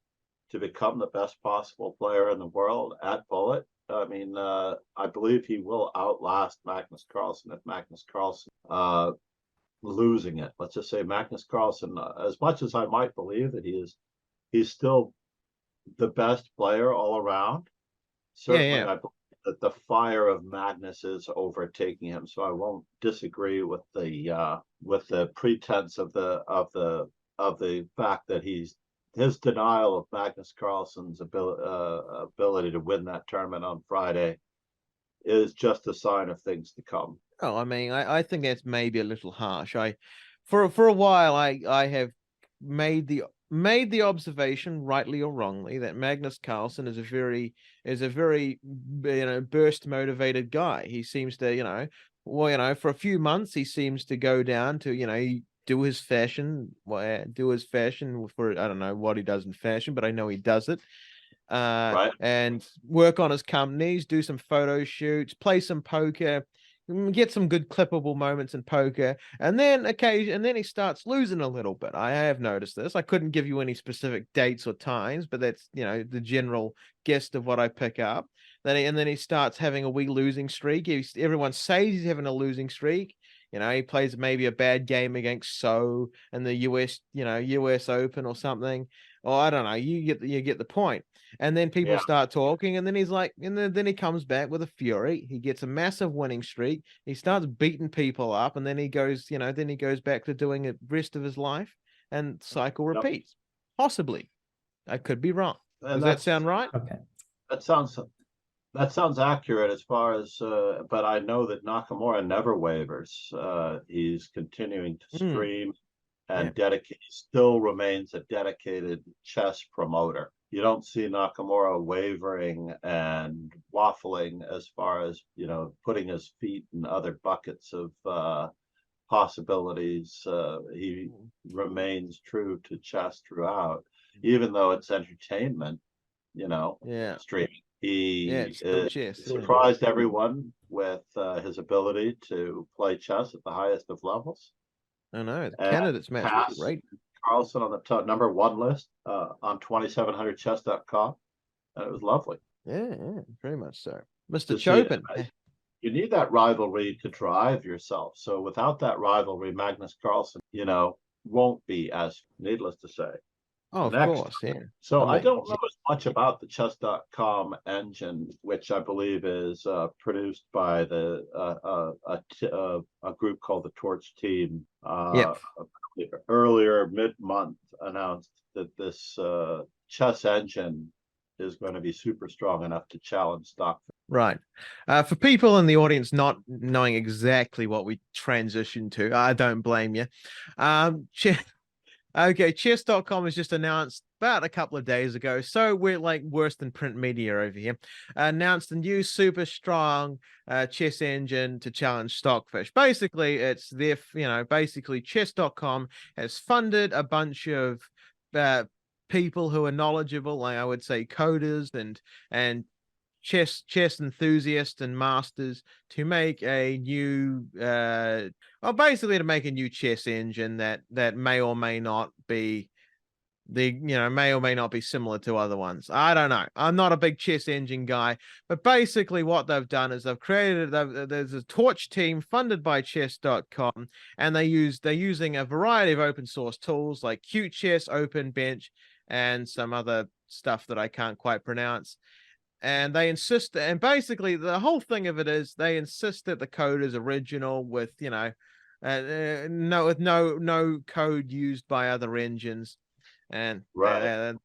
to become the best possible player in the world at Bullet. I mean, I believe he will outlast Magnus Carlsen if Magnus Carlsen losing it. Let's just say Magnus Carlsen, as much as I might believe that he's still the best player all around. Certainly, I believe that the fire of Magnus is overtaking him. So I won't disagree with the pretense of the fact that his denial of Magnus Carlsen's ability to win that tournament on Friday is just a sign of things to come. Oh, I mean, I think that's maybe a little harsh. For a while, I have made the observation, rightly or wrongly, that Magnus Carlsen is a very burst motivated guy. He seems to, for a few months he seems to go down to, do his fashion for, I don't know what he does in fashion, but I know he does it. Right. And work on his companies, do some photo shoots, play some poker, get some good clippable moments in poker, and then he starts losing a little bit. I have noticed this. I couldn't give you any specific dates or times, but that's the general gist of what I pick up. Then he starts having a wee losing streak. Everyone says he's having a losing streak. You know, he plays maybe a bad game against So in the US, US Open or something. Or I don't know. You get the point. And then people start talking, and then he's like, and then he comes back with a fury. He gets a massive winning streak. He starts beating people up, and then he goes, then he goes back to doing it the rest of his life, and cycle repeats. Possibly, I could be wrong. Does that sound right? Okay. That sounds accurate as far as, but I know that Nakamura never wavers. He's continuing to stream and he still remains a dedicated chess promoter. You don't see Nakamura wavering and waffling as far as, putting his feet in other buckets of possibilities. He remains true to chess throughout, even though it's entertainment, streaming. He surprised everyone with his ability to play chess at the highest of levels. I know the candidates match was great. Carlsen on the top #1 list on 2700chess.com, and it was lovely. Yeah, very much so. Mr. Chopin. You need that rivalry to drive yourself. So without that rivalry, Magnus Carlsen, won't be as, needless to say. Oh, of course, yeah. So I don't know as much about the chess.com engine, which I believe is produced by a group called the Torch Team. Earlier mid-month announced that this chess engine is going to be super strong enough to challenge stock. Right. For people in the audience not knowing exactly what we transitioned to, I don't blame you. Okay, chess.com has just announced about a couple of days ago, so we're like worse than print media over here, announced a new super strong chess engine to challenge Stockfish. Basically, it's their, basically chess.com has funded a bunch of people who are knowledgeable, like I would say coders and chess enthusiasts and masters, to make a new basically to make a new chess engine that may or may not be similar to other ones. I don't know. I'm not a big chess engine guy, but basically what they've done is there's a Torch team funded by chess.com, and they're using a variety of open source tools like Qt Chess, Open Bench, and some other stuff that I can't quite pronounce. And they insist, and basically the whole thing of it is they insist that the code is original with, no code used by other engines. And I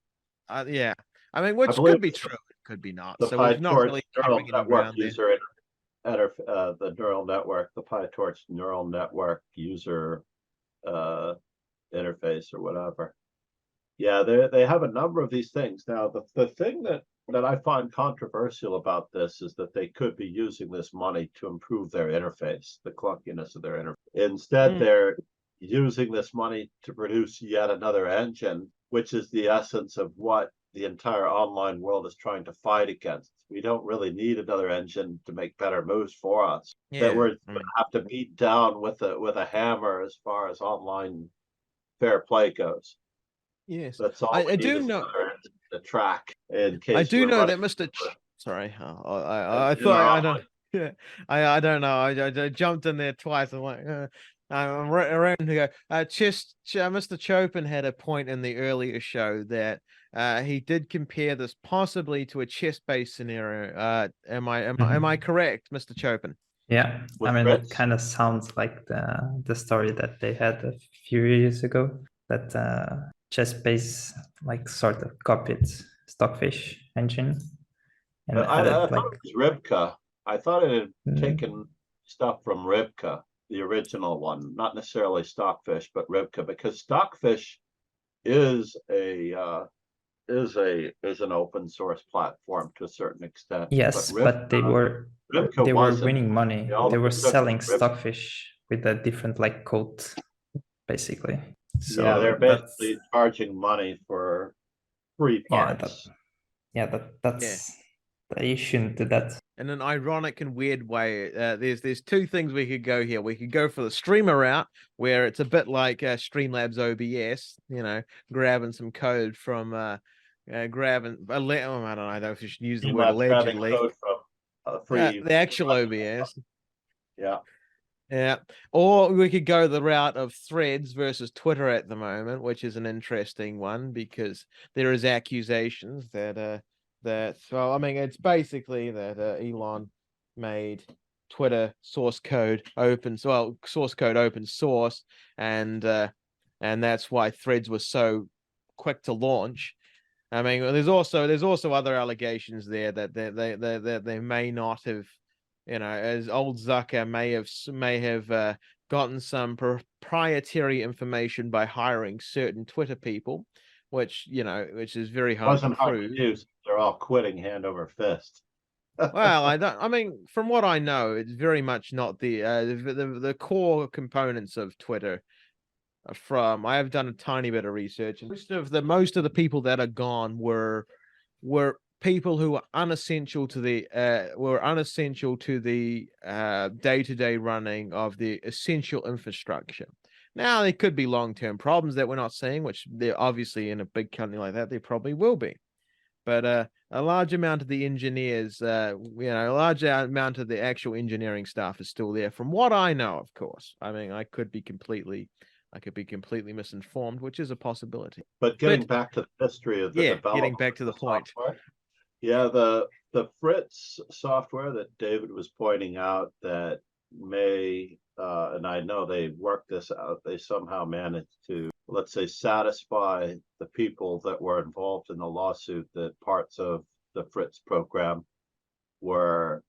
mean, which could be true, it could be not. So we're not really covering any ground user the neural network, the PyTorch neural network user interface or whatever. Yeah, they have a number of these things. Now, the thing that I find controversial about this is that they could be using this money to improve their interface, the clunkiness of their interface. Instead, they're using this money to produce yet another engine, which is the essence of what the entire online world is trying to fight against. We don't really need another engine to make better moves for us. That we're going to have to beat down with a hammer as far as online fair play goes. Yes, that's all. I do know the track. In case I do know that Mr. Sorry, I thought I don't. Yeah, I don't know. I jumped in there twice. I'm like, I'm around to go. Mr. Chopin had a point in the earlier show that he did compare this possibly to a chess-based scenario. Am I correct, Mr. Chopin? Yeah, I mean that kind of sounds like the story that they had a few years ago, that chess-based like sort of copied Stockfish engine. And I thought it was Rivka. I thought it had taken stuff from Rivka, the original one, not necessarily Stockfish, but Rivka, because Stockfish is an open source platform to a certain extent. Yes, but they were winning money. They were selling Stockfish with a different like code, basically. So yeah, they're basically charging money for free parts. You shouldn't do that. In an ironic and weird way, there's two things we could go here. We could go for the streamer route, where it's a bit like Streamlabs OBS, grabbing some code from grabbing. I don't know if you should use the word allegedly. Code from, free the actual OBS. Yeah. Yeah. Or we could go the route of Threads versus Twitter at the moment, which is an interesting one because there is accusations that well, I mean, it's basically that Elon made Twitter source code open source, and that's why Threads was so quick to launch. I mean, there's also other allegations there that they may not have, as old Zucker may have gotten some proprietary information by hiring certain Twitter people, which is very hard to Wasn't hard to prove. do. They're all quitting hand over fist. Well, I mean, from what I know, it's very much not the core components of Twitter from. I have done a tiny bit of research, and most of the people that are gone were people who were unessential to the day-to-day running of the essential infrastructure. Now there could be long-term problems that we're not seeing, which there obviously in a big company like that there probably will be. But a large amount of the engineers, a large amount of the actual engineering staff is still there. From what I know, of course. I mean, I could be completely misinformed, which is a possibility. But getting back to the history of the development, getting back to the point. Yeah, the Fritz software that David was pointing out that may, and I know they worked this out, they somehow managed to, let's say, satisfy the people that were involved in the lawsuit that parts of the Fritz program were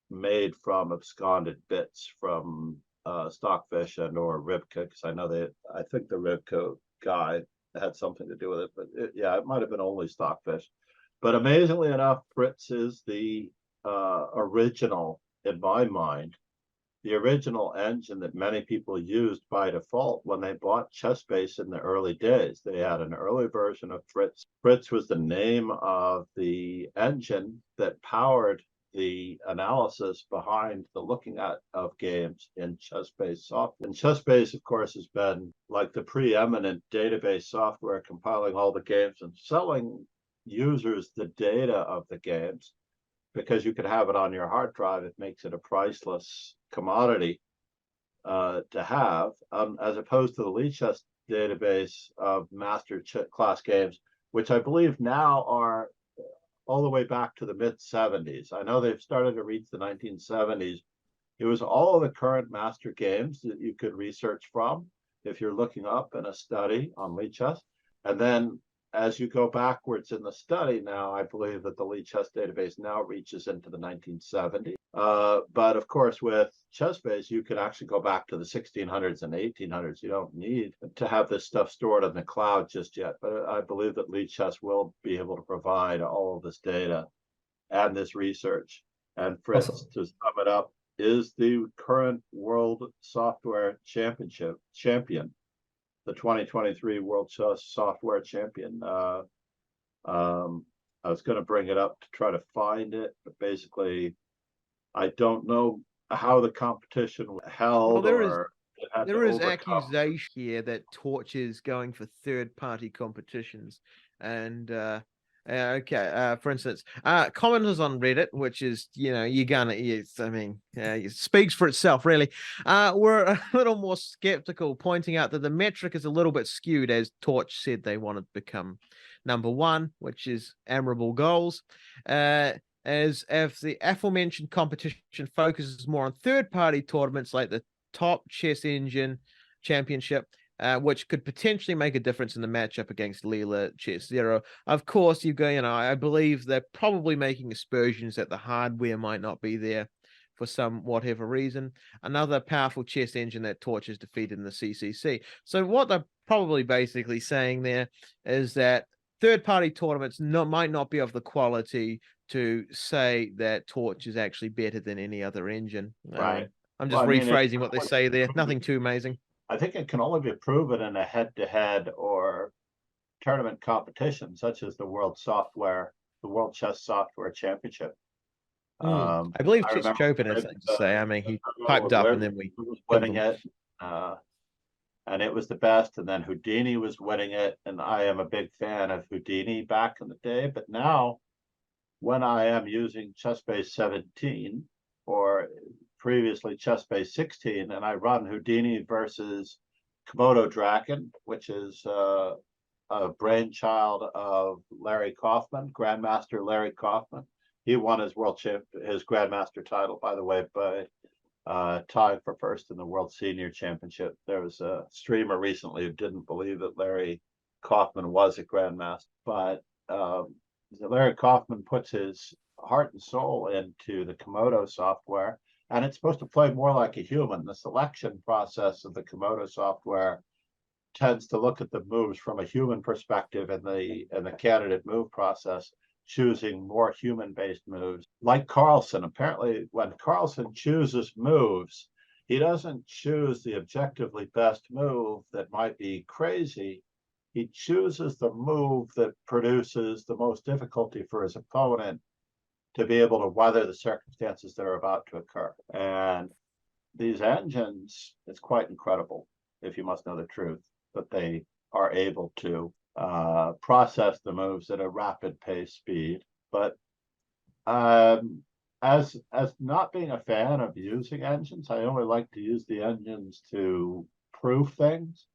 made from absconded bits from Stockfish and or Ribka, because I think the Ribka guy had something to do with it, but it might have been only Stockfish. But amazingly enough, Fritz is the original, in my mind, the original engine that many people used by default when they bought ChessBase in the early days. They had an early version of Fritz. Fritz was the name of the engine that powered the analysis behind the looking at of games in ChessBase software. And ChessBase, of course, has been like the preeminent database software compiling all the games and selling users the data of the games, because you could have it on your hard drive. It makes it a priceless commodity to have, as opposed to the Lichess database of master class games, which I believe now are all the way back to the mid-70s. I know they've started to reach the 1970s. It was all of the current master games that you could research from if you're looking up in a study on Lichess. And then as you go backwards in the study now, I believe that the Lichess database now reaches into the 1970s. But of course, with ChessBase, you can actually go back to the 1600s and 1800s. You don't need to have this stuff stored in the cloud just yet. But I believe that Lichess will be able to provide all of this data and this research. And Fritz, to sum it up, is the current World Software champion. The 2023 World Chess Software Champion. I was going to bring it up to try to find it, but basically, I don't know how the competition was held. Well, there is accusation here that Torch is going for third-party competitions, and for instance, commenters on Reddit, which is it speaks for itself really. Were a little more skeptical, pointing out that the metric is a little bit skewed, as Torch said they wanted to become #1, which is admirable goals. As if the aforementioned competition focuses more on third-party tournaments like the Top Chess Engine Championship, which could potentially make a difference in the matchup against Leela Chess Zero. Of course, I believe they're probably making aspersions that the hardware might not be there for some whatever reason. Another powerful chess engine that Torch is defeated in the CCC. So what they're probably basically saying there is that third-party tournaments might not be of the quality to say that Torch is actually better than any other engine. Right. I'm just rephrasing what they say there. Nothing too amazing. I think it can only be proven in a head-to-head or tournament competition, such as the World Chess Software Championship. I believe Chess Chopin has something to say. I mean, he piped up and then we was winning it, and it was the best. And then Houdini was winning it, and I am a big fan of Houdini back in the day. But now, when I am using ChessBase 17 or previously Chess Base 16, and I run Houdini versus Komodo Dragon, which is a brainchild of Larry Kaufman, Grandmaster Larry Kaufman. He won his his Grandmaster title, by the way, by tied for first in the World Senior Championship. There was a streamer recently who didn't believe that Larry Kaufman was a Grandmaster, but Larry Kaufman puts his heart and soul into the Komodo software, and it's supposed to play more like a human. The selection process of the Komodo software tends to look at the moves from a human perspective, and the candidate move process choosing more human-based moves. Like Carlsen, apparently when Carlsen chooses moves, he doesn't choose the objectively best move that might be crazy. He chooses the move that produces the most difficulty for his opponent to be able to weather the circumstances that are about to occur. And these engines, it's quite incredible, if you must know the truth, that they are able to process the moves at a rapid pace speed. But as not being a fan of using engines, I only like to use the engines to prove things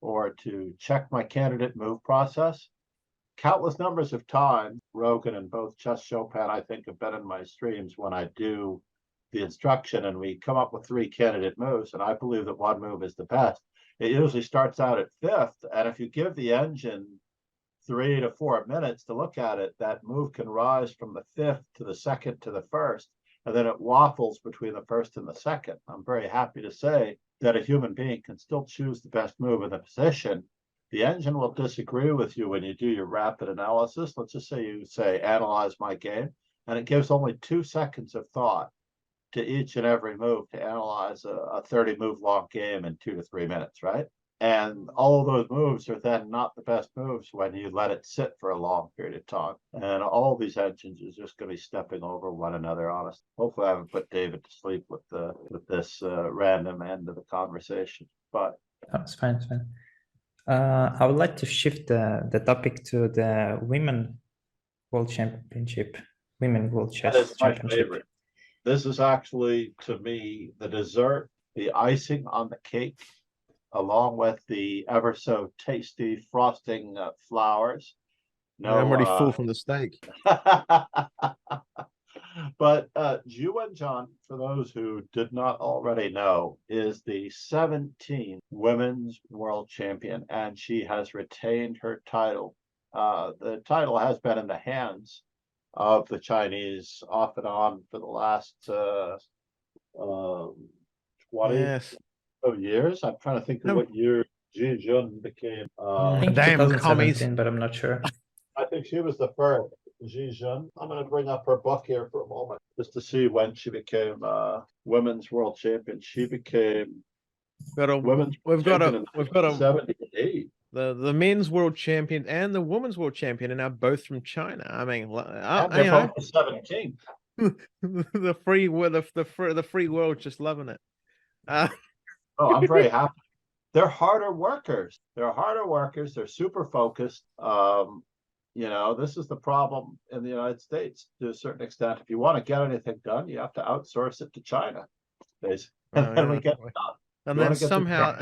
or to check my candidate move process. Countless numbers of times, Rogan and both Chess Chopin, I think, have been in my streams when I do the instruction and we come up with 3 candidate moves, and I believe that one move is the best. It usually starts out at 5th, and if you give the engine 3 to 4 minutes to look at it, that move can rise from the 5th to the 2nd to the 1st, and then it waffles between the 1st and the 2nd. I'm very happy to say that a human being can still choose the best move in the position. The engine will disagree with you when you do your rapid analysis. Let's just say you say, analyze my game, and it gives only 2 seconds of thought to each and every move to analyze a 30 move long game in 2 to 3 minutes, right? And all of those moves are then not the best moves when you let it sit for a long period of time. And all of these engines are just going to be stepping over one another, honest. Hopefully I haven't put David to sleep with this random end of the conversation. But it's fine, it's fine. I would like to shift the topic to the Women World Championship, Women World Chess that is my Championship. favorite. This is actually, to me, the dessert, the icing on the cake, along with the ever so tasty frosting flowers. No, I'm already full from the steak. But Zhu Wenjian, for those who did not already know, is the 17th women's world champion, and she has retained her title. The title has been in the hands of the Chinese off and on for the last 20 years. I'm trying to think of what year Ji Jun became. I think Damn 2017, commies. but I'm not sure. I think she was the first. Ji Jun. I'm going to bring up her book here for a moment just to see when she became women's world champion. She became women's we've got champion in 78. The men's world champion and the women's world champion are now both from China. I mean, And they're both the 17th. the free world just loving it. Oh, I'm very happy. They're harder workers. They're super focused. You know, this is the problem in the United States to a certain extent. If you want to get anything done, you have to outsource it to China, basically. And then we get it done. And then somehow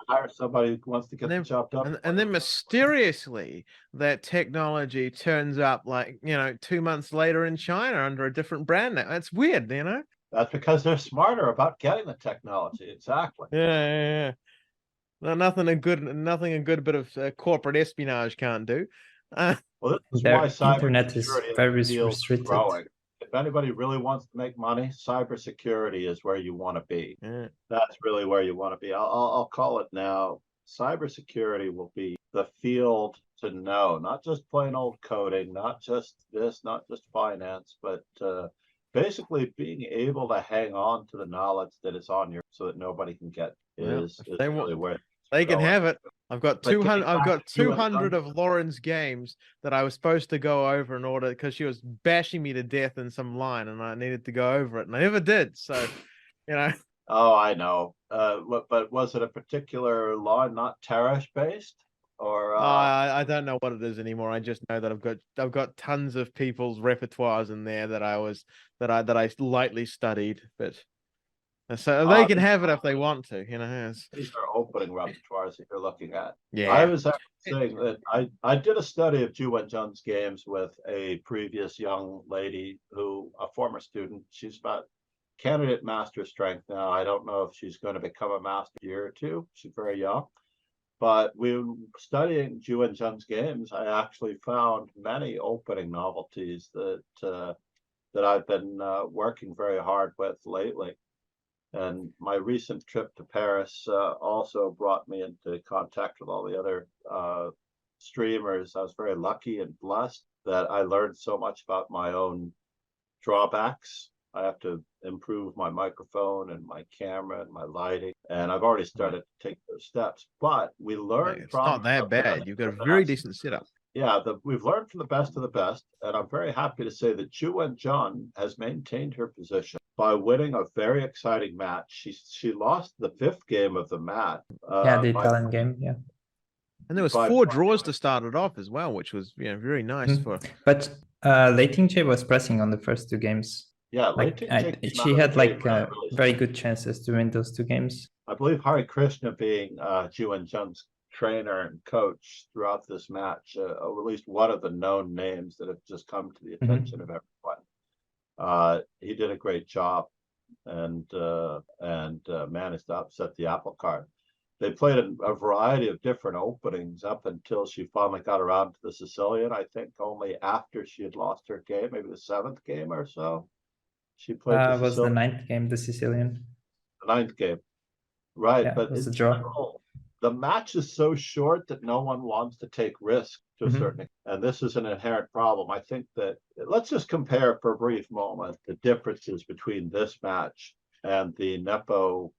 hire somebody who wants to get the job done. And then mysteriously that technology turns up, like, 2 months later in China under a different brand name. That's weird, That's because they're smarter about getting the technology. Exactly. Yeah. No, nothing a good bit of corporate espionage can't do. Well, this is why internet is very restricted. Growing. If anybody really wants to make money, cybersecurity is where you want to be. Yeah. That's really where you want to be. I'll call it now. Cybersecurity will be the field to know, not just plain old coding, not just this, not just finance, but basically being able to hang on to the knowledge that is on your, so that nobody can get is really where they can have it. I've got 200. I've got 200 of Lauren's games that I was supposed to go over in order, because she was bashing me to death in some line, and I needed to go over it, and I never did. So, Oh, I know. But was it a particular line, not Tarish based, or? I don't know what it is anymore. I just know that I've got tons of people's repertoires in there that I lightly studied, but. So they can have it if they want to, you know. These are opening repertoires that you're looking at. Yeah. I was actually saying that I did a study of Ju Wen-jun's games with a previous young lady a former student. She's about candidate master strength now. I don't know if she's going to become a master in a year or two. She's very young. But we were studying Ju Wen-jun's games. I actually found many opening novelties that I've been working very hard with lately. And my recent trip to Paris also brought me into contact with all the other streamers. I was very lucky and blessed that I learned so much about my own drawbacks. I have to improve my microphone and my camera and my lighting. And I've already started to take those steps. But we learned It's not that bad. You've got a very decent setup. Yeah, we've learned from the best of the best. And I'm very happy to say that Ju Wen-jun has maintained her position by winning a very exciting match. She lost the 5th game of the match. The Italian game, yeah. And there was 4 draws to start it off as well, which was very nice for. But Lei Ting-che was pressing on the first 2 games. Yeah, she had very good chances to win those 2 games. I believe Hari Krishna, being Ju Wen-jun's trainer and coach throughout this match, at least one of the known names that have just come to the attention of everyone. He did a great job and managed to upset the apple cart. They played a variety of different openings up until she finally got around to the Sicilian. I think only after she had lost her game, maybe the 7th game or so, she played the was the Sicilian. 9th game, the Sicilian. The 9th game, right? Yeah, but it was in a draw. general, the match is so short that no one wants to take risks to a certain extent. And this is an inherent problem. I think that let's just compare for a brief moment the differences between this match and the Nepo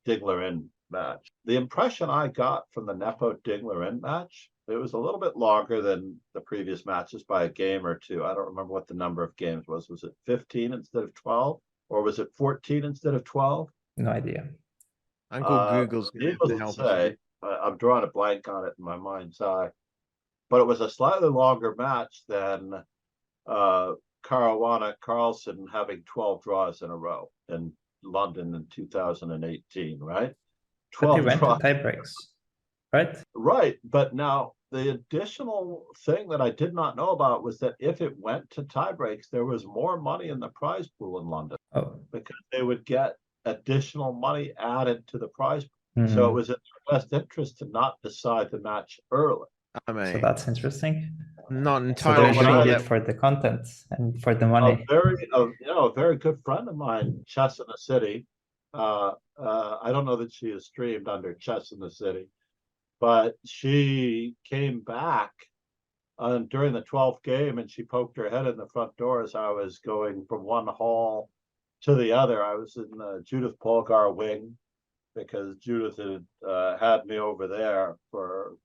Dingler-In match. The impression I got from the Nepo Dingler-In match, it was a little bit longer than the previous matches by a game or 2. I don't remember what the number of games was. Was it 15 instead of 12? Or was it 14 instead of 12? No idea. Uncle Google's going to help us. I'm drawing a blank on it in my mind's eye. But it was a slightly longer match than Caruana Carlson having 12 draws in a row in London in 2018, right? 12 but they went to tie breaks, right? Right. But now the additional thing that I did not know about was that if it went to tie breaks, there was more money in the prize pool in London. Oh. Because they would get additional money added to the prize pool. So it was in their best interest to not decide the match early. So that's interesting. Not entirely so they're doing it for the content and for the money. A very good friend of mine, Chess in the City. I don't know that she is streamed under Chess in the City, but she came back during the 12th game and she poked her head in the front door as I was going from one hall to the other. I was in the Judith Polgar wing because Judith had me over there for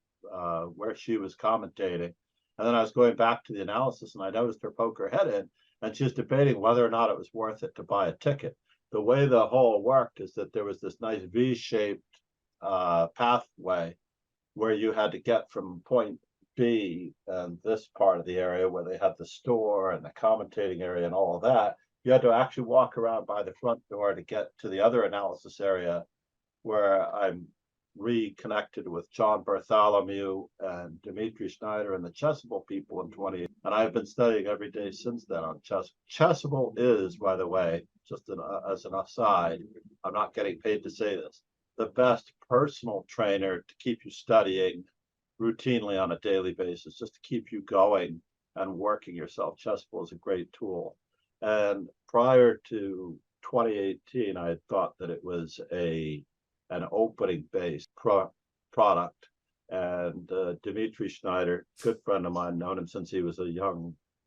where she was commentating. And then I was going back to the analysis and I noticed her poke her head in and she was debating whether or not it was worth it to buy a ticket. The way the hole worked is that there was this nice V-shaped pathway where you had to get from point B and this part of the area where they had the store and the commentating area and all of that. You had to actually walk around by the front door to get to the other analysis area where I'm reconnected with John Bartholomew and Dimitri Schneider and the Chessable people in 20. And I've been studying every day since then on chess. Chessable is, by the way, just as an aside, I'm not getting paid to say this, the best personal trainer to keep you studying routinely on a daily basis, just to keep you going and working yourself. Chessable is a great tool. And prior to 2018, I had thought that it was an opening-based product. And Dimitri Schneider, good friend of mine, known him since he was a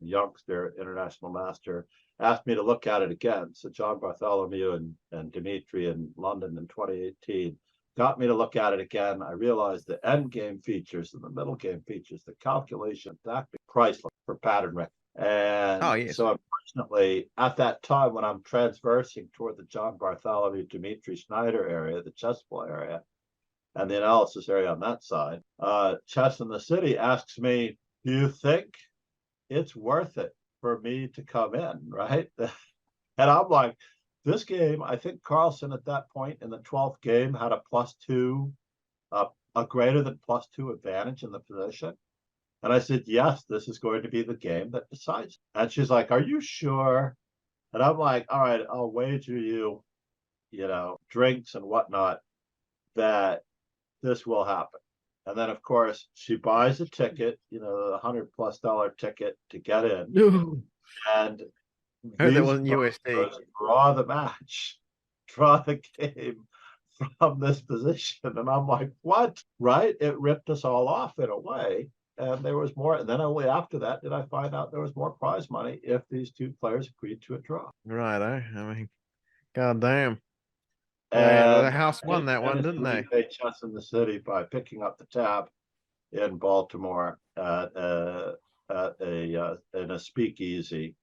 youngster, international master, asked me to look at it again. So John Bartholomew and Dimitri in London in 2018 got me to look at it again. I realized the end game features and the middle game features, the calculation, that priceless for pattern recognition. And so unfortunately, at that time when I'm transversing toward the John Bartholomew, Dimitri Schneider area, the chessable area, and the analysis area on that side, Chess in the City asks me, do you think it's worth it for me to come in, right? And I'm like, This game, I think Carlsen at that point in the 12th game had a +2, a greater than +2 advantage in the position. And I said, yes, this is going to be the game that decides. And she's like, are you sure? And I'm like, all right, I'll wager you, drinks and whatnot that this will happen. And then, of course, she buys a ticket, the $100+ ticket to get in. No. And Heard that wasn't USD. Draw the match, draw the game from this position. And I'm like, what? Right? It ripped us all off in a way. And there was more. And then only after that did I find out there was more prize money if these two players agreed to a draw. Right, I mean, goddamn. And the house won that one, didn't they? They Chess in the City by picking up the tab in Baltimore at in a speakeasy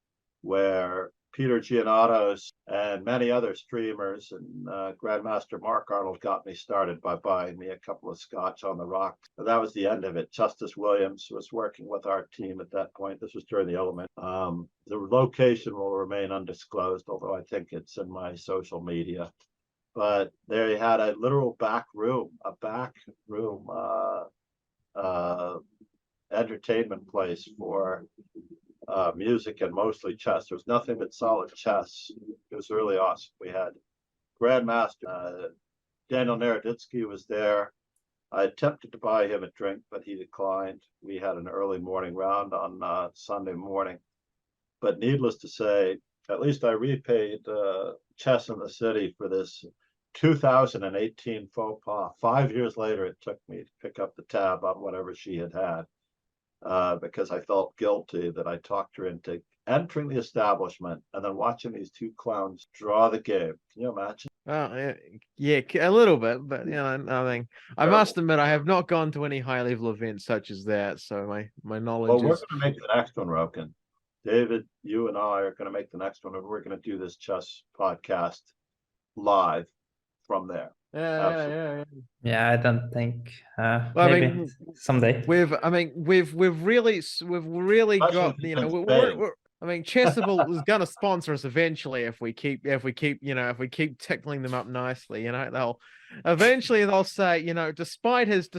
where Peter Giannatos and many other streamers and Grandmaster Mark Arnold got me started by buying me a couple of scotch on the rocks. And that was the end of it. Justice Williams was working with our team at that point. This was during the element. The location will remain undisclosed, although I think it's in my social media. But they had a literal back room entertainment place for music and mostly chess. There was nothing but solid chess. It was really awesome. We had Grandmaster Daniel Naroditsky was there. I attempted to buy him a drink, but he declined. We had an early morning round on Sunday morning. But needless to say, at least I repaid Chess in the City for this 2018 faux pas. 5 years later, it took me to pick up the tab on whatever she had because I felt guilty that I talked her into entering the establishment and then watching these two clowns draw the game. Can you imagine? Oh, yeah, a little bit, but nothing. I must admit, I have not gone to any high-level events such as that, so my knowledge Well, we're is. going to make the next one, Roken. David, you and I are going to make the next one, and we're going to do this chess podcast live from there. Yeah, I don't think Well, maybe someday. We've really got, Chessable is gonna sponsor us eventually if we keep tickling them up nicely. They'll eventually say, despite his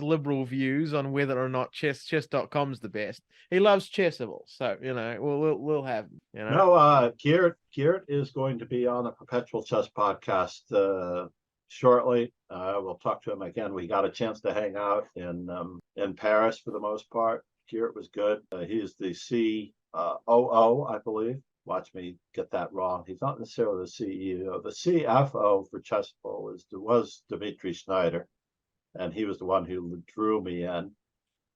liberal views on whether or not chess.com's the best, he loves Chessable. So we'll have him. No, Geert is going to be on the Perpetual Chess podcast shortly. We'll talk to him again. We got a chance to hang out in Paris for the most part. Geert was good. He's the COO, I believe. Watch me get that wrong. He's not necessarily the CEO. The CFO for Chessable was Dmitry Schneider, and he was the one who drew me in.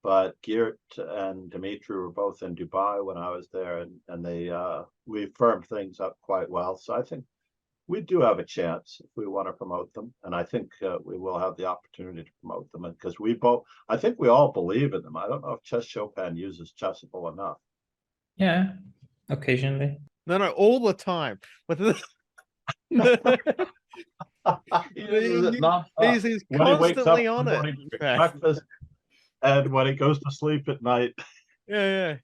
But Geert and Dmitry were both in Dubai when I was there, and we firmed things up quite well. So I think we do have a chance if we want to promote them, and I think we will have the opportunity to promote them, because I think we all believe in them. I don't know if Chess Chopin uses Chessable enough. Yeah, occasionally. No, all the time. He's constantly on it. Breakfast, and when he goes to sleep at night. Yeah.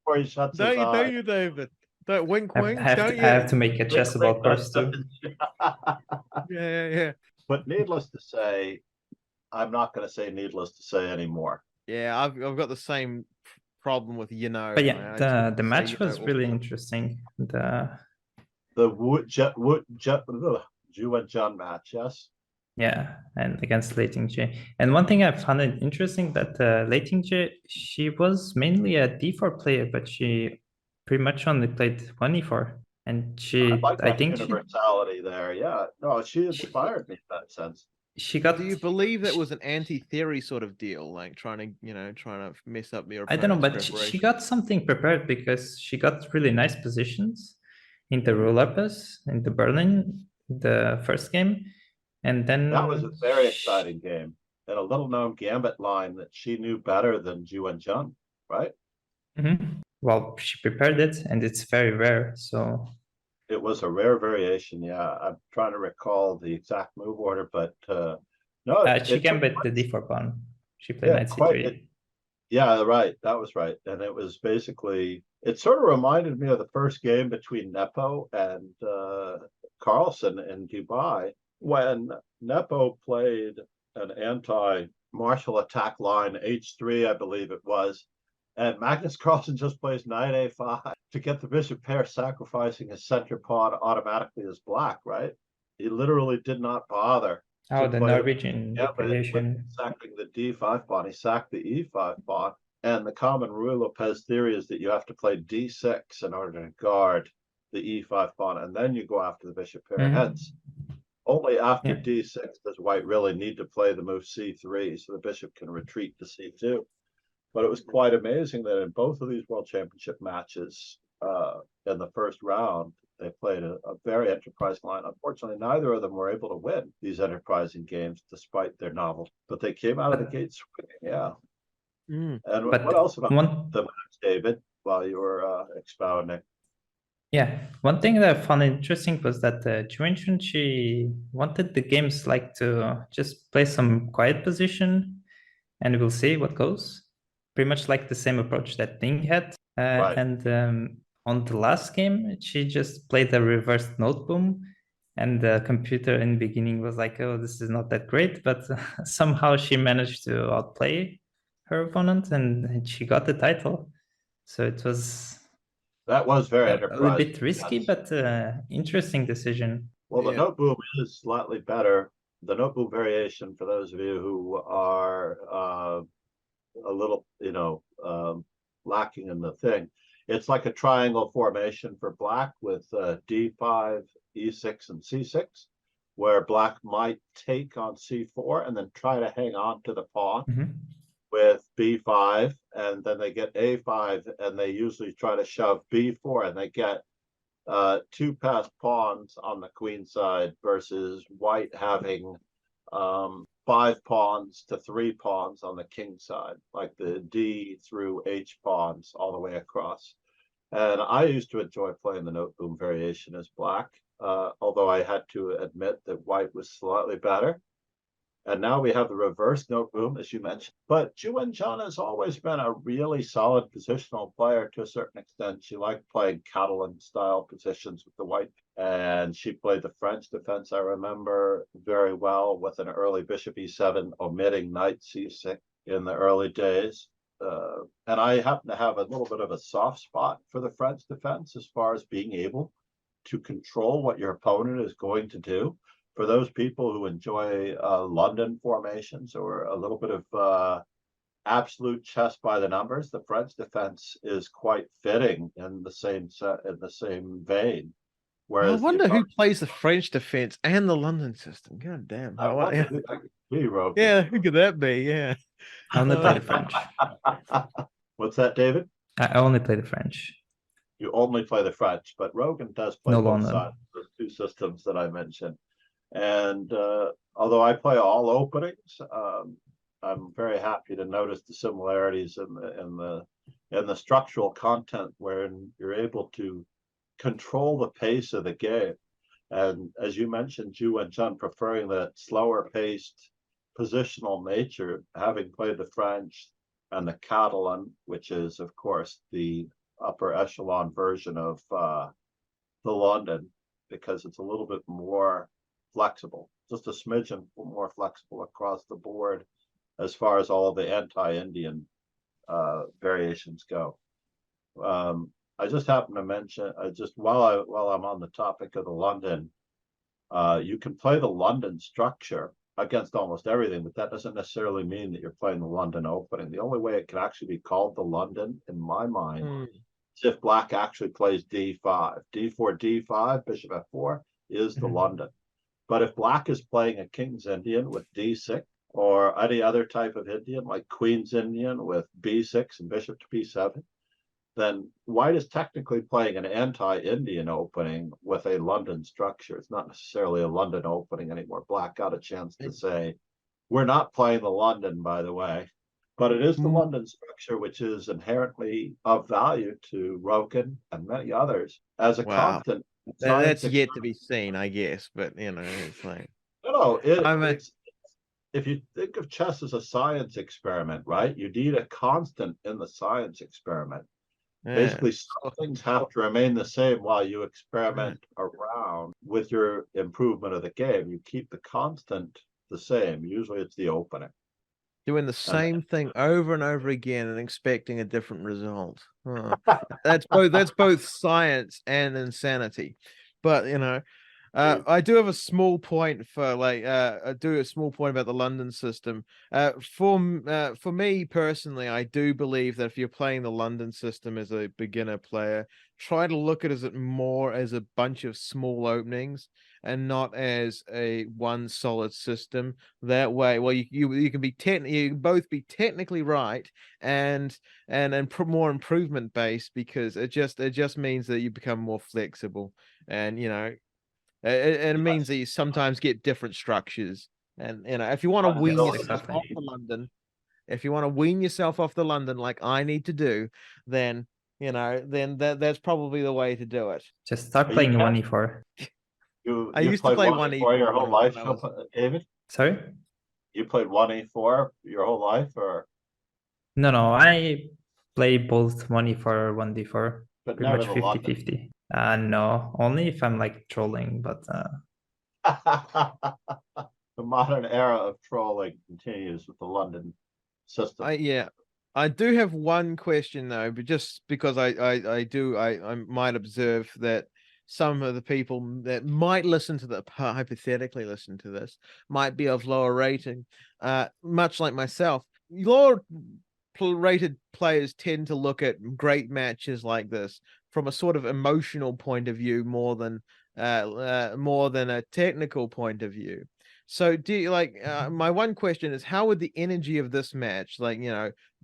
Before he shuts his eyes. Don't you, David? Don't wink. I have to make a Chessable course too. Yeah. But needless to say, I'm not going to say needless to say anymore. Yeah, I've got the same problem with But yeah, the match was really interesting. The Ju and John match, yes. Yeah, and against Lei Ting-Jie. And one thing I found it interesting that Lei Ting-Jie, she was mainly a d4 player, but she pretty much only played one e4. And I think universality there. Yeah, no, she inspired me in that sense. Do you believe that was an anti-theory sort of deal, like trying to mess up your? I don't know, but she got something prepared, because she got really nice positions in the roll-ups in the Berlin, the first game, and then that was a very exciting game and a little-known gambit line that she knew better than Ju and Jun, right? Mm-hmm. Well, she prepared it, and it's very rare, so. It was a rare variation, yeah. I'm trying to recall the exact move order, but no. She gambit the d4 pawn. She played knight c3. Yeah, right. That was right. And it was basically, it sort of reminded me of the first game between Nepo and Carlsen in Dubai when Nepo played an anti-martial attack line, H3, I believe it was, and Magnus Carlsen just plays knight A5 to get the bishop pair, sacrificing his center pawn automatically as black, right? He literally did not bother. Oh, the Norwegian but variation. sacking the D5 pawn, he sacked the E5 pawn. And the common rule of Pez theory is that you have to play D6 in order to guard the E5 pawn, and then you go after the bishop pair. Hence, only after D6 does white really need to play the move C3, so the bishop can retreat to C2. But it was quite amazing that in both of these World Championship matches, in the first round, they played a very enterprising line. Unfortunately, neither of them were able to win these enterprising games despite their novelty. But they came out of the gates swinging, And But what else about the match, David, while you were expounding? Yeah, one thing that I found interesting was that Juwenchun, she wanted the games like to just play some quiet position, and we'll see what goes. Pretty much like the same approach that Ding had. Right. And on the last game, she just played a reversed note boom, and the computer in the beginning was like, "Oh, this is not that great," but somehow she managed to outplay her opponent, and she got the title. So it was. That was very A enterprising. little bit risky, but interesting decision. Well, the note boom is slightly better. The note boom variation, for those of you who are a little, lacking in the thing, it's like a triangle formation for black with D5, E6, and C6, where black might take on C4 and then try to hang on to the pawn. With B5, and then they get A5, and they usually try to shove B4, and they get two passed pawns on the queen side versus white having 5 pawns to 3 pawns on the king side, like the D through H pawns all the way across. And I used to enjoy playing the note boom variation as black, although I had to admit that white was slightly better. And now we have the reverse note boom, as you mentioned. But Juwenchun has always been a really solid positional player to a certain extent. She liked playing Catalan-style positions with the white. And she played the French defense, I remember, very well with an early bishop e7, omitting knight c6 in the early days. And I happen to have a little bit of a soft spot for the French defense as far as being able to control what your opponent is going to do. For those people who enjoy London formations or a little bit of absolute chess by the numbers, the French defense is quite fitting in the same vein. Whereas I wonder who plays the French defense and the London system. God damn! I wonder who that could be, Rogan. Yeah, who could that be? Yeah, I only play the French. What's that, David? I only play the French. You only play the French, but Rogan does play both sides of those two systems that I mentioned. And although I play all openings, I'm very happy to notice the similarities in the structural content, wherein you're able to control the pace of the game. And as you mentioned, Juwenchun preferring that slower paced positional nature, having played the French and the Catalan, which is of course the upper echelon version of the London, because it's a little bit more flexible, just a smidgen more flexible across the board as far as all of the anti-Indian variations go. I just happen to mention, while I'm on the topic of the London, you can play the London structure against almost everything, but that doesn't necessarily mean that you're playing the London opening. The only way it can actually be called the London, in my mind, is if black actually plays D5. D4, D5, bishop F4 is the London. But if black is playing a King's Indian with D6, or any other type of Indian, like Queen's Indian with B6 and bishop to B7, then white is technically playing an anti-Indian opening with a London structure. It's not necessarily a London opening anymore. Black got a chance to say, we're not playing the London, by the way, but it is the London structure, which is inherently of value to Roken and many others as a constant. That's yet to be seen, I guess, but it's like if you think of chess as a science experiment, right? You need a constant in the science experiment. Basically, some things have to remain the same while you experiment around with your improvement of the game. You keep the constant the same. Usually it's the opening. Doing the same thing over and over again and expecting a different result. That's both science and insanity. But I do have a small point for I do a small point about the London system. For me personally, I do believe that if you're playing the London system as a beginner player, try to look at it more as a bunch of small openings and not as a one solid system. That way, well, you can be you can both be technically right and more improvement based, because it just means that you become more flexible, and it means that you sometimes get different structures. And if you want to wean yourself off the London, if you want to wean yourself off the London like I need to do, then that's probably the way to do it. Just start playing 1e4. I used to play 1e4 your whole life, David? Sorry? You played 1e4 your whole life, or? No, I play both 1e4 or 1d4. But pretty much 50-50. No, only if I'm like trolling, but the modern era of trolling continues with the London system. I do have one question though, but just because I might observe that some of the people that might hypothetically listen to this might be of lower rating, much like myself. Lower rated players tend to look at great matches like this from a sort of emotional point of view more than a technical point of view. So do you my one question is, how would the energy of this match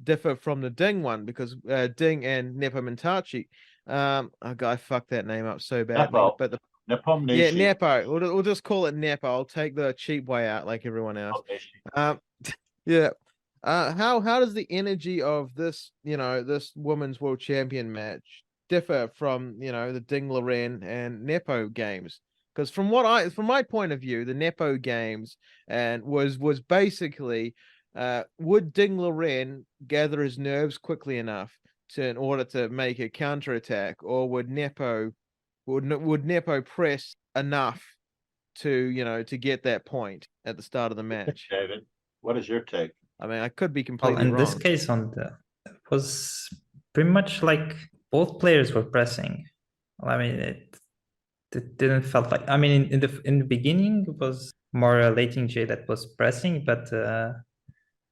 differ from the Ding one? Because Ding and Nepo Mentachi, I fucked that name up so badly. Nepo. But Nepo. Nepo. We'll just call it Nepo. I'll take the cheap way out like everyone else. Yeah. How does the energy of this this women's world champion match differ from the Ding Liren and Nepo games? Because from my point of view, the Nepo games was basically would Ding Liren gather his nerves quickly enough in order to make a counterattack, or would Nepo press enough to get that point at the start of the match? David, what is your take? I mean, I could be completely in wrong. this case, it was pretty much like both players were pressing. I mean, it didn't felt like. I mean, in the beginning, it was more Lei Ting-Jie that was pressing, but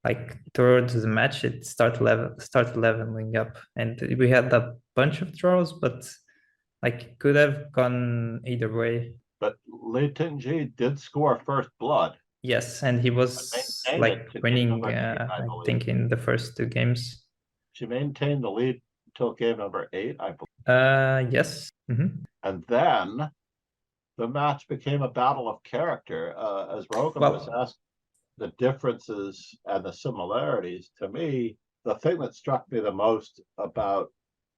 like towards the match, it started leveling up, and we had a bunch of draws, but like could have gone either way. But Lei Ting-Jie did score first blood. Yes, and he was like winning, I think, in the first two games. She maintained the lead until game number 8, I believe. Yes. Mm-hmm. And then the match became a battle of character. As Rogan was asked the differences and the similarities, to me, the thing that struck me the most about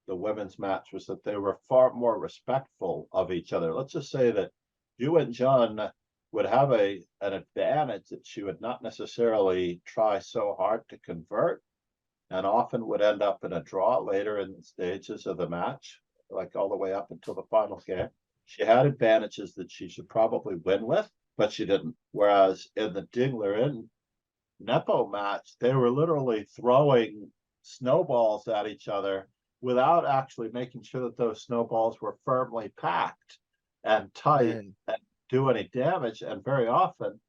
the women's match was that they were far more respectful of each other. Let's just say that Yu and Jun would have an advantage that she would not necessarily try so hard to convert, and often would end up in a draw later in the stages of the match, like all the way up until the final game. She had advantages that she should probably win with, but she didn't. Whereas in the Ding Liren Nepo match, they were literally throwing snowballs at each other without actually making sure that those snowballs were firmly packed and tight and do any damage. And very often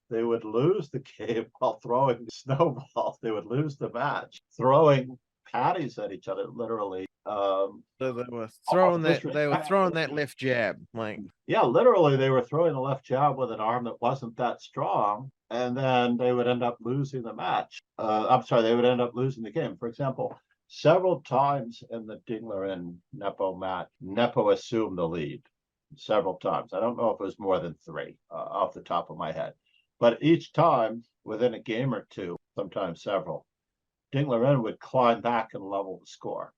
they would lose the game while throwing snowballs. They would lose the match throwing patties at each other, literally. So they were throwing that left jab, literally they were throwing the left jab with an arm that wasn't that strong, and then they would end up losing the match. They would end up losing the game. For example, several times in the Ding Liren Nepo match, Nepo assumed the lead several times. I don't know if it was more than 3 off the top of my head, but each time within a game or two, sometimes several, Ding Liren would climb back and level the score.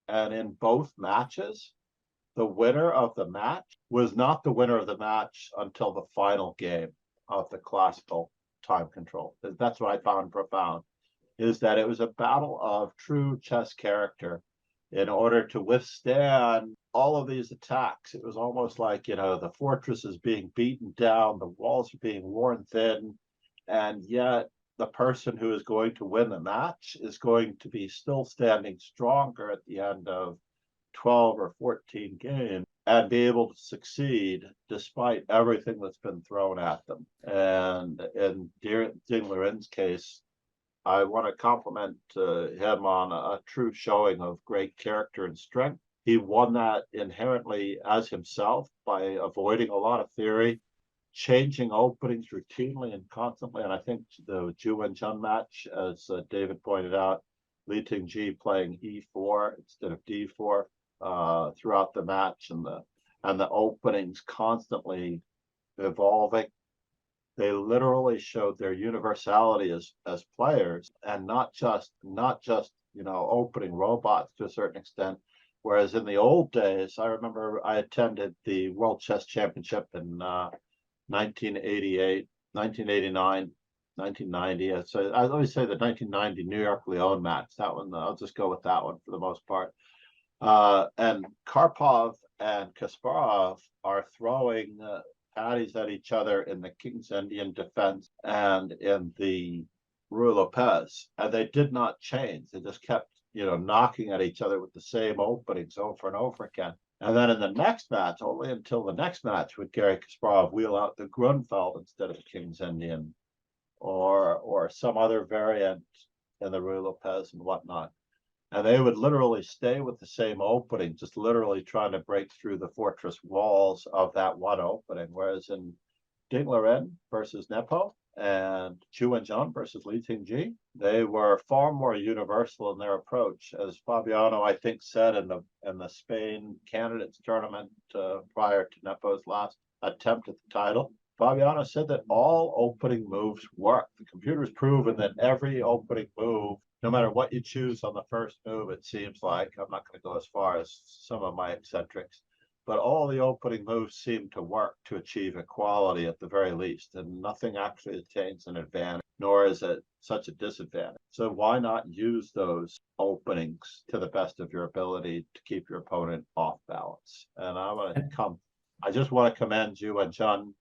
And in both matches, the winner of the match was not the winner of the match until the final game of the classical time control. That's what I found profound, is that it was a battle of true chess character. in order to withstand all of these attacks. It was almost like, the fortress is being beaten down, the walls are being worn thin, and yet the person who is going to win the match is going to be still standing stronger at the end of 12 or 14 games and be able to succeed despite everything that's been thrown at them. And in Ding Liren's case, I want to compliment him on a true showing of great character and strength. He won that inherently as himself by avoiding a lot of theory, changing openings routinely and constantly. And I think the Zhu Wenjun match, as David pointed out, Li Tingji playing e4 instead of d4 throughout the match, and the openings constantly evolving. They literally showed their universality as players, and not just opening robots to a certain extent. Whereas in the old days, I remember I attended the World Chess Championship in 1988, 1989, 1990. So I always say the 1990 New York Lyon match. That one, I'll just go with that one for the most part. And Karpov and Kasparov are throwing patties at each other in the King's Indian defense and in the Ruy Lopez, and they did not change. They just kept, knocking at each other with the same openings over and over again. And then in the next match, only until the next match, would Garry Kasparov wheel out the Grunfeld instead of the King's Indian, or some other variant in the Ruy Lopez and whatnot. And they would literally stay with the same opening, just literally trying to break through the fortress walls of that one opening. Whereas in Ding Liren versus Nepo and Zhu Wenjun versus Li Tingji, they were far more universal in their approach. As Fabiano, I think, said in the Spain candidates tournament prior to Nepo's last attempt at the title, Fabiano said that all opening moves work. The computer's proven that every opening move, no matter what you choose on the first move, it seems like, I'm not going to go as far as some of my eccentrics, but all the opening moves seem to work to achieve equality at the very least, and nothing actually attains an advantage, nor is it such a disadvantage. So why not use those openings to the best of your ability to keep your opponent off balance? And I just want to commend Zhu Wenjun.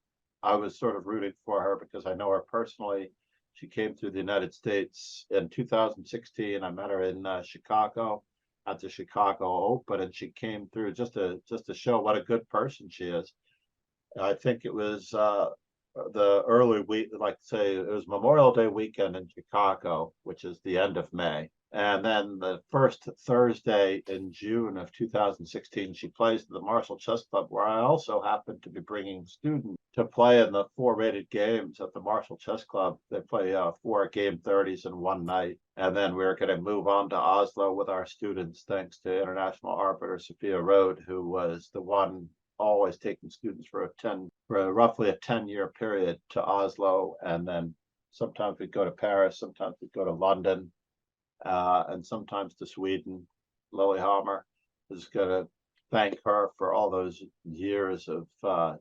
I was sort of rooting for her because I know her personally. She came through the United States in 2016. I met her in Chicago at the Chicago Open, and she came through just to show what a good person she is. I think it was the early week, like say it was Memorial Day weekend in Chicago, which is the end of May. And then the first Thursday in June of 2016, she plays at the Marshall Chess Club, where I also happen to be bringing students to play in the 4 rated games at the Marshall Chess Club. They play 4 game 30s in one night. And then we're going to move on to Oslo with our students, thanks to international arbiter Sophia Rode, who was the one always taking students for roughly a 10-year period to Oslo. And then sometimes we'd go to Paris, sometimes we'd go to London, and sometimes to Sweden. Lillehammer is going to thank her for all those years of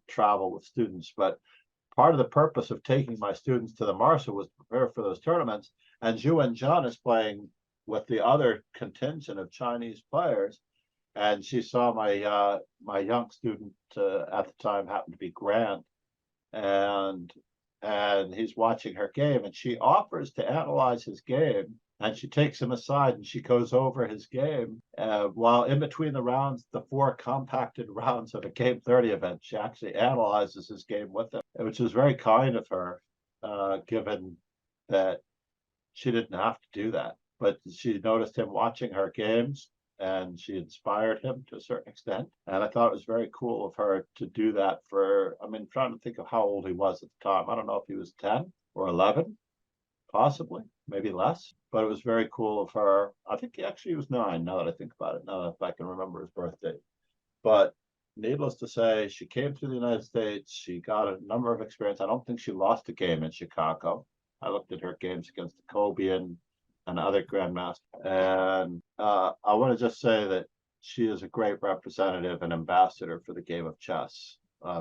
travel with students. But part of the purpose of taking my students to the Marshall was to prepare for those tournaments. And Zhu Wenjun is playing with the other contingent of Chinese players. And she saw my young student at the time happened to be Grant, and he's watching her game, and she offers to analyze his game. And she takes him aside and she goes over his game while in between the rounds, the 4 compacted rounds of a game 30 event. She actually analyzes his game with him, which is very kind of her, given that she didn't have to do that. But she noticed him watching her games and she inspired him to a certain extent. And I thought it was very cool of her to do that trying to think of how old he was at the time. I don't know if he was 10 or 11, possibly, maybe less. But it was very cool of her. I think he was 9, now that I think about it, now that I can remember his birthday. But needless to say, she came to the United States. She got a number of experience. I don't think she lost a game in Chicago. I looked at her games against Kobian and other grandmasters. And I want to just say that she is a great representative and ambassador for the game of chess,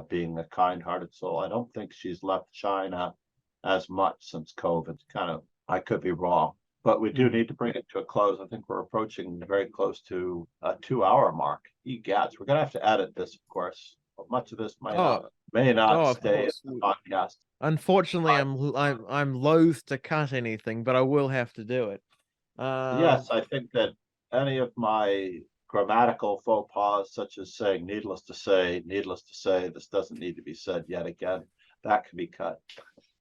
being a kind-hearted soul. I don't think she's left China as much since COVID. I could be wrong, but we do need to bring it to a close. I think we're approaching very close to a 2-hour mark. Egads, we're going to have to edit this, of course. Much of this may not of stay in course. the podcast. Unfortunately, I'm loath to cut anything, but I will have to do it. Yes, I think that any of my grammatical faux pas, such as saying needless to say, this doesn't need to be said yet again, that can be cut.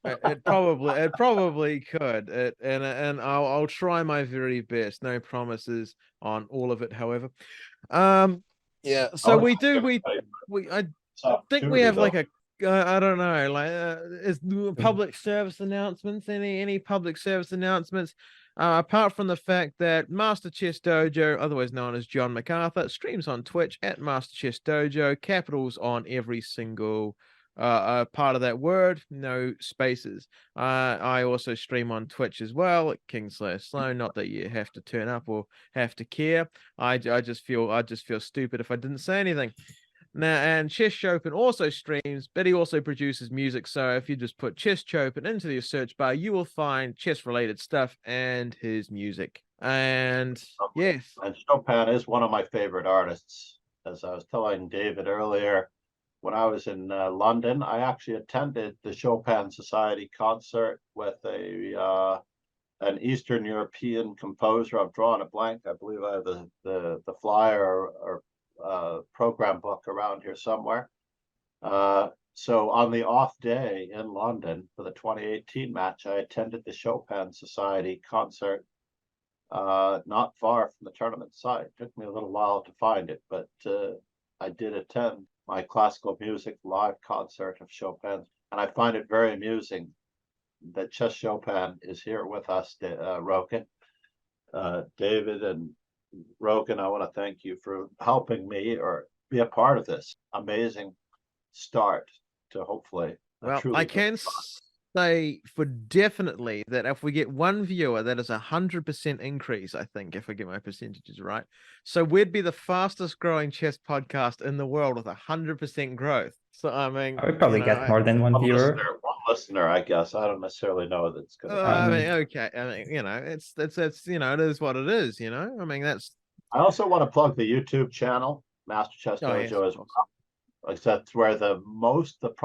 It probably could. And I'll try my very best. No promises on all of it, however. Yeah. So I think we have like a I don't know, like is public service announcements? Any public service announcements? Apart from the fact that Master Chess Dojo, otherwise known as John MacArthur, streams on Twitch at Master Chess Dojo, capitals on every single part of that word, no spaces. I also stream on Twitch as well at King/Sloan. Not that you have to turn up or have to care. I just feel stupid if I didn't say anything. Now, and Chess Chopin also streams, but he also produces music. So if you just put Chess Chopin into your search bar, you will find chess-related stuff and his music. And yes, and Chopin is one of my favorite artists. As I was telling David earlier, when I was in London, I actually attended the Chopin Society concert with an Eastern European composer. I've drawn a blank. I believe I have the flyer or program book around here somewhere. So on the off day in London for the 2018 match, I attended the Chopin Society concert, not far from the tournament site. It took me a little while to find it, but I did attend my classical music live concert of Chopin, and I find it very amusing that Chess Chopin is here with us, Rogan. David and Rogan, I want to thank you for helping me or be a part of this amazing start to hopefully. Well, I can say for definitely that if we get one viewer, that is 100% increase, I think, if I get my percentages right. So we'd be the fastest growing chess podcast in the world with 100% growth. So I mean, I would probably get more than one viewer. One listener, I guess. I don't necessarily know that's gonna I mean, okay. I mean, it's you know, it is what it is, you know. I mean, that's I also want to plug the YouTube channel, Master Chess Dojo, as well. Like that's where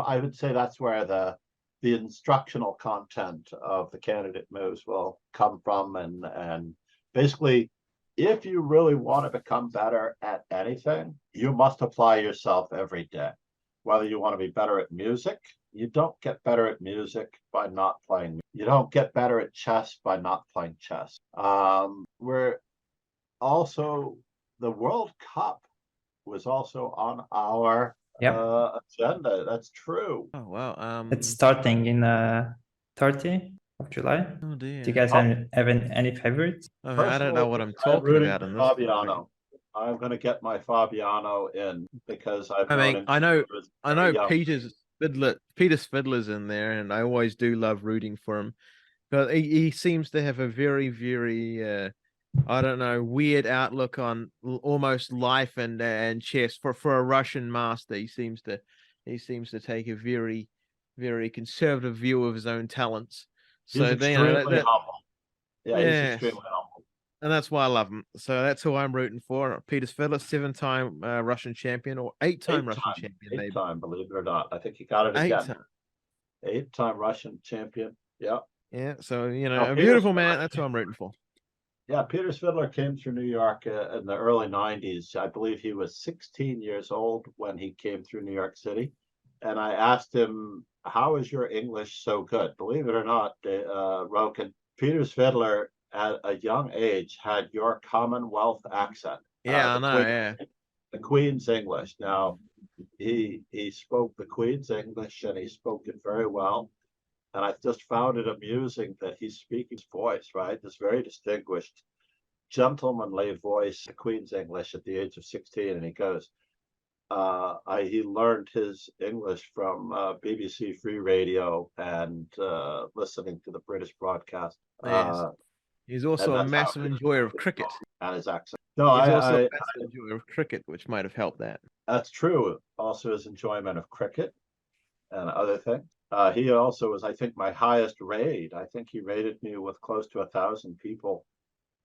I would say that's where the instructional content of the candidate moves will come from. And basically, if you really want to become better at anything, you must apply yourself every day. Whether you want to be better at music, you don't get better at music by not playing. You don't get better at chess by not playing chess. We're also, the World Cup was also on our agenda. That's true. oh wow. It's starting in 30th of July. Oh dear. Do you guys have any favorites? I don't know what I'm talking about in this. Fabiano. I'm going to get my Fabiano in because I know Peter's Fiddler's in there, and I always do love rooting for him. But he seems to have a very, very I don't know, weird outlook on almost life and chess for a Russian master. He seems to take a very, very conservative view of his own talents. So he's extremely humble. Yeah, he's extremely humble. And that's why I love him. So that's who I'm rooting for. Peter Fiddler, 7-time Russian champion or 8-time Russian champion. 8-time, believe it or not. I think he got it again. 8-time Russian champion. Yeah. Yeah. So, you know, a beautiful man. That's who I'm rooting for. Yeah, Peter Fiddler came through New York in the early 90s. I believe he was 16 years old when he came through New York City. And I asked him, how is your English so good? Believe it or not, Roken, Peter Fiddler at a young age had your Commonwealth accent. Yeah, I know, the Queen's English. Now, he spoke the Queen's English and he spoke it very well. And I just found it amusing that he's speaking his voice, right? This very distinguished, gentlemanly voice, the Queen's English at the age of 16. And he goes, he learned his English from BBC Free Radio and listening to the British broadcast. Yes. He's also a massive enjoyer of cricket. And his accent. No, he's also a massive enjoyer of cricket, which might have helped that. That's true. Also his enjoyment of cricket and other things. He also was, I think, my highest raid. I think he raided me with close to 1,000 people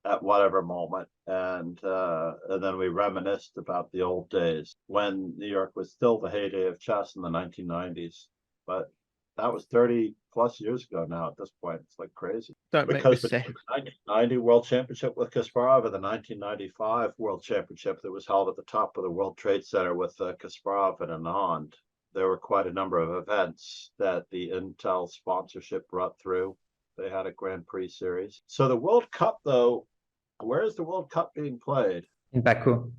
at whatever moment, and then we reminisced about the old days when New York was still the heyday of chess in the 1990s. But that was 30 plus years ago now. At this point, it's like crazy. Don't make me Because sad. between the 1990 World Championship with Kasparov and the 1995 World Championship that was held at the top of the World Trade Center with Kasparov and Anand, there were quite a number of events that the Intel sponsorship brought through. They had a Grand Prix series. So the World Cup, though, where is the World Cup being played? In Baku,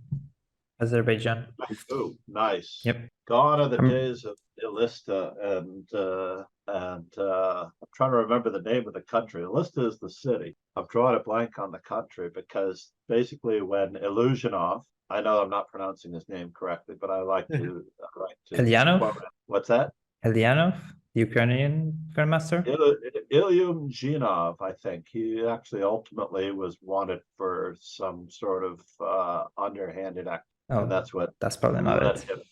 Azerbaijan. Baku, nice. Yep. Gone are the days of Ilista, and I'm trying to remember the name of the country. Ilista is the city. I've drawn a blank on the country because basically when Illusionov, I know I'm not pronouncing his name correctly, but I like to Elyanov? What's that? Elyanov, the Ukrainian grandmaster. Ilyumzhinov, I think. He actually ultimately was wanted for some sort of underhanded act. Oh, and that's probably not it.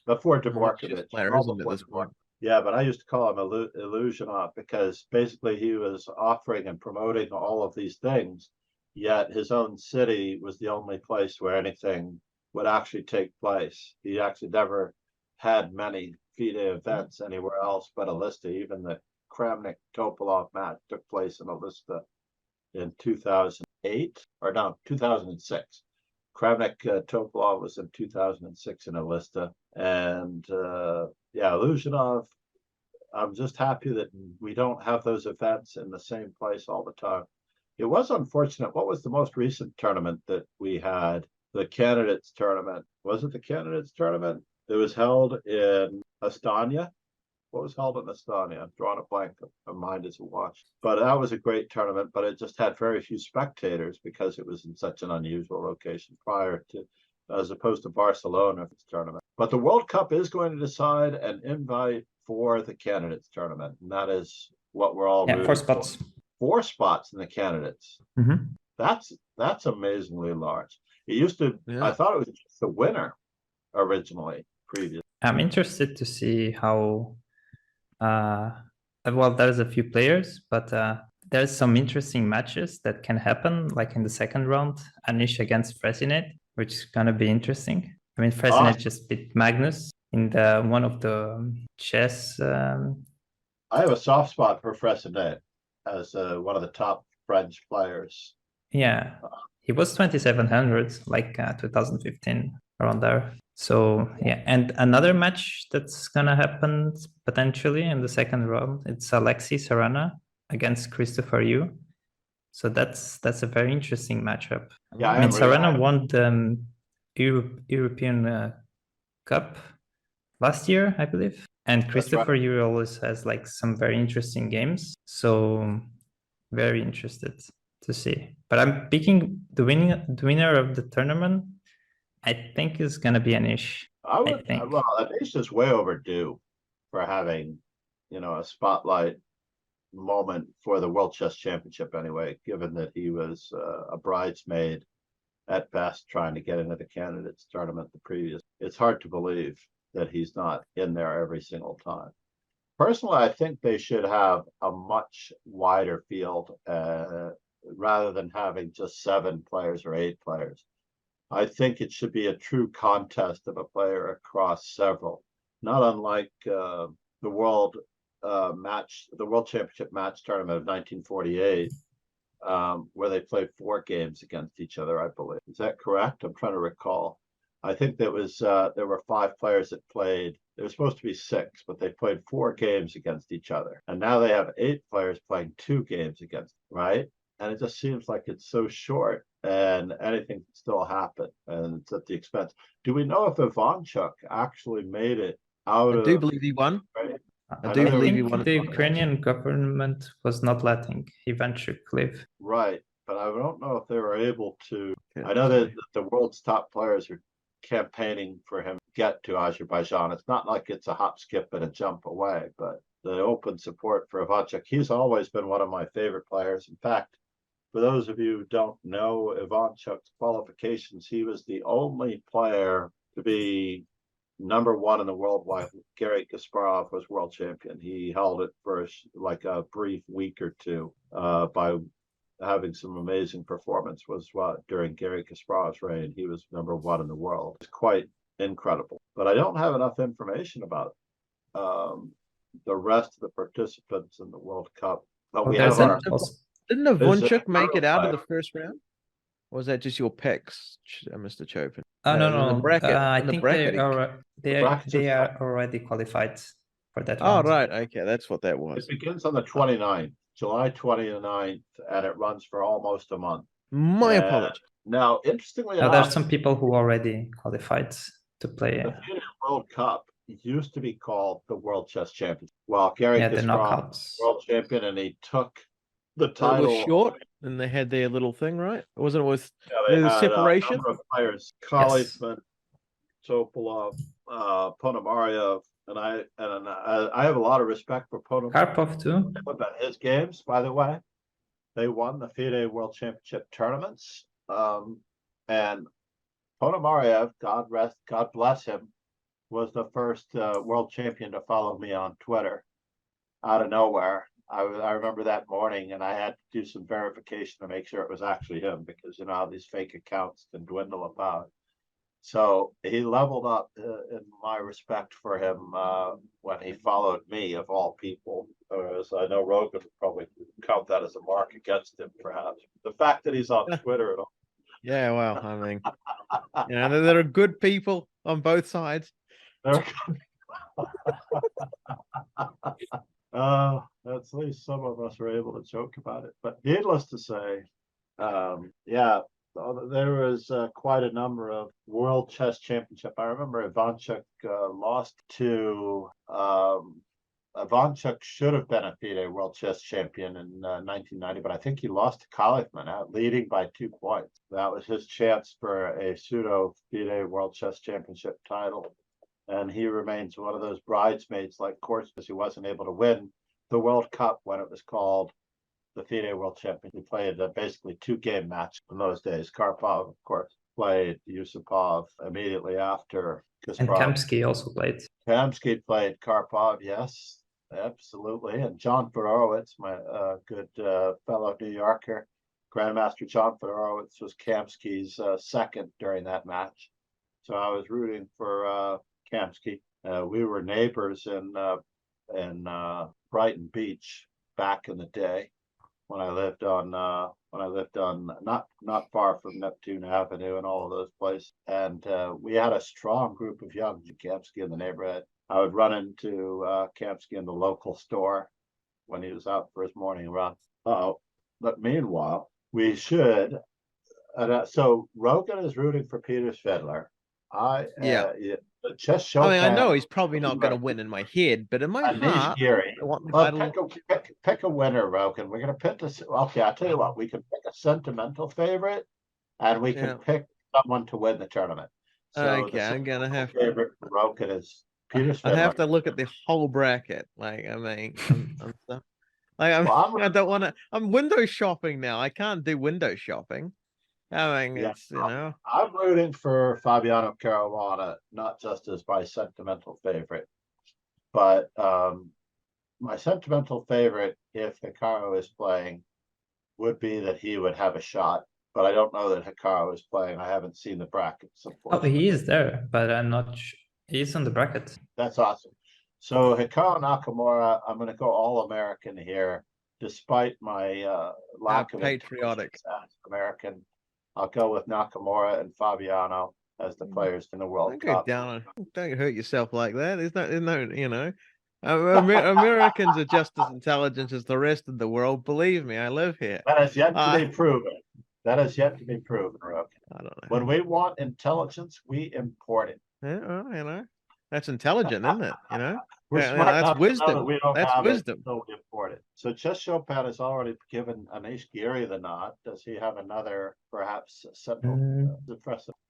Before Dvorkovich. Playerism at this point. Yeah, but I used to call him Illusionov because basically he was offering and promoting all of these things, yet his own city was the only place where anything would actually take place. He actually never had many FIDE events anywhere else but Ilista. Even the Kramnik-Topolov match took place in Ilista in 2008, or no, 2006. Kramnik-Topolov was in 2006 in Ilista. And yeah, Illusionov, I'm just happy that we don't have those events in the same place all the time. It was unfortunate. What was the most recent tournament that we had? The Candidates Tournament. Was it the Candidates Tournament? It was held in Astana. What was held in Astana? I'm drawing a blank. My mind is awash. But that was a great tournament, but it just had very few spectators because it was in such an unusual location prior to, as opposed to Barcelona's tournament. But the World Cup is going to decide an invite for the Candidates Tournament, and that is what we're all rooting 4 spots. for. 4 spots in the Candidates. Mm-hmm. That's amazingly large. It used to, I thought it was just the winner originally, previously. I'm interested to see how, well, there's a few players, but there's some interesting matches that can happen, like in the second round, Anish against Fresinet, which is going to be interesting. I mean, Fresinet just beat Magnus in one of the chess. I have a soft spot for Fresinet as one of the top French players. Yeah, he was 2700, like 2015, around there. So yeah, and another match that's gonna happen potentially in the second round, it's Alexis Sarana against Christopher Yu. So that's a very interesting matchup. Yeah, I mean, Sarana won the European Cup last year, I believe, and Christopher Yu always has like some very interesting games. So very interested to see. But I'm picking the winner of the tournament. I think is going to be Anish. Well, Anish is way overdue for having, a spotlight moment for the World Chess Championship anyway, given that he was a bridesmaid at best trying to get into the Candidates Tournament the previous. It's hard to believe that he's not in there every single time. Personally, I think they should have a much wider field rather than having just 7 players or 8 players. I think it should be a true contest of a player across several, not unlike the World Championship match tournament of 1948, where they played 4 games against each other, I believe. Is that correct? I'm trying to recall. I think there were 5 players that played. There was supposed to be 6, but they played 4 games against each other. And now they have 8 players playing 2 games against, right? And it just seems like it's so short and anything can still happen. And it's at the expense. Do we know if Ivanchuk actually made it out of... I do believe he won. Right? I do believe he won. The Ukrainian government was not letting Ivanchuk live. Right. But I don't know if they were able to... I know that the world's top players are campaigning for him to get to Azerbaijan. It's not like it's a hop, skip, and a jump away, but the open support for Ivanchuk, he's always been one of my favorite players. In fact, for those of you who don't know Ivanchuk's qualifications, he was the only player to be #1 in the world while Garry Kasparov was world champion. He held it for like a brief week or two by having some amazing performance. Was what during Garry Kasparov's reign, he was #1 in the world. It's quite incredible. But I don't have enough information about the rest of the participants in the World Cup. But Oh, we there's have our Didn't Avunchuk make it out of the first round? Or was that just your picks, Mr. Chopin? Oh no, in the no. bracket- I in the think bracket, they he- are brackets they are are already qualified for that Oh, round. right. Okay, that's what that was. It begins on the 29th, July 29th, and it runs for almost a month. My apologies. Now, interestingly Now, there's enough, some people who already qualified to play. the FIDE World Cup used to be called the World Chess Championship. Well, Garry Yeah, the Kasparov knockouts. world champion, and he took the It title. was short, and they had their little thing, right? It wasn't with They the had separation. a number of players: Khalifman, Topolov, Ponomarev, and I have a lot of respect for Ponomarev. Karpov too. About his games, by the way, they won the FIDE World Championship tournaments. And Ponomarev, God bless him, was the first world champion to follow me on Twitter out of nowhere. I remember that morning, and I had to do some verification to make sure it was actually him, because you know how these fake accounts can dwindle about. So he leveled up in my respect for him when he followed me, of all people. As I know Rogan would probably count that as a mark against him, perhaps. The fact that he's on Twitter at all. Yeah, well, I mean, you know, there are good people on both sides. At least some of us were able to joke about it. But needless to say, yeah, there was quite a number of World Chess Championship. I remember Ivanchuk lost to Ivanchuk should have been a FIDE World Chess Champion in 1990, but I think he lost to Khalifman, leading by 2 points. That was his chance for a pseudo FIDE World Chess Championship title. And he remains one of those bridesmaids, like course, because he wasn't able to win the World Cup when it was called the FIDE World Champion. He played basically 2-game match in those days. Karpov, of course, played Yusupov immediately after Kasparov. And Kamsky also played. Kamsky played Karpov, yes, absolutely. And John Fedorowicz, my good fellow New Yorker, Grandmaster John Fedorowicz was Kamsky's second during that match. So I was rooting for Kamsky. We were neighbors in Brighton Beach back in the day when I lived on not far from Neptune Avenue and all of those places. And we had a strong group of young Kamsky in the neighborhood. I would run into Kamsky in the local store when he was out for his morning run. But meanwhile, we should. So Rogan is rooting for Peter Svidler. Chess show. I mean, I know he's probably not going to win in my head, but in my heart, I want the title. Pick a winner, Rogan. We're going to pick this. Okay, I'll tell you what. We can pick a sentimental favorite, and we can pick someone to win the tournament. So okay, I'm gonna have favorite for Rogan is Peter Svidler. I have to look at the whole bracket. Like, I mean, I don't want to. I'm window shopping now. I can't do window shopping. I mean, it's, you know. I'm rooting for Fabiano Caruana, not just as my sentimental favorite, but my sentimental favorite, if Hikaru is playing, would be that he would have a shot. But I don't know that Hikaru is playing. I haven't seen the brackets. Oh, he is there, but I'm not sure. He's on the bracket. That's awesome. So Hikaru Nakamura, I'm going to go all-American here, despite my lack of patriotic American. I'll go with Nakamura and Fabiano as the players in the World Cup. Don't hurt yourself like that. There's no, you know, Americans are just as intelligent as the rest of the world. Believe me, I live here. That is yet to be proven. That is yet to be proven, Rook. I don't know. When we want intelligence, we import it. Yeah, well, you know, that's intelligent, isn't it? You know, that's wisdom. That's wisdom. So we import it. So Chess Chopin has already given Anish Giri the nod. Does he have another, perhaps, central?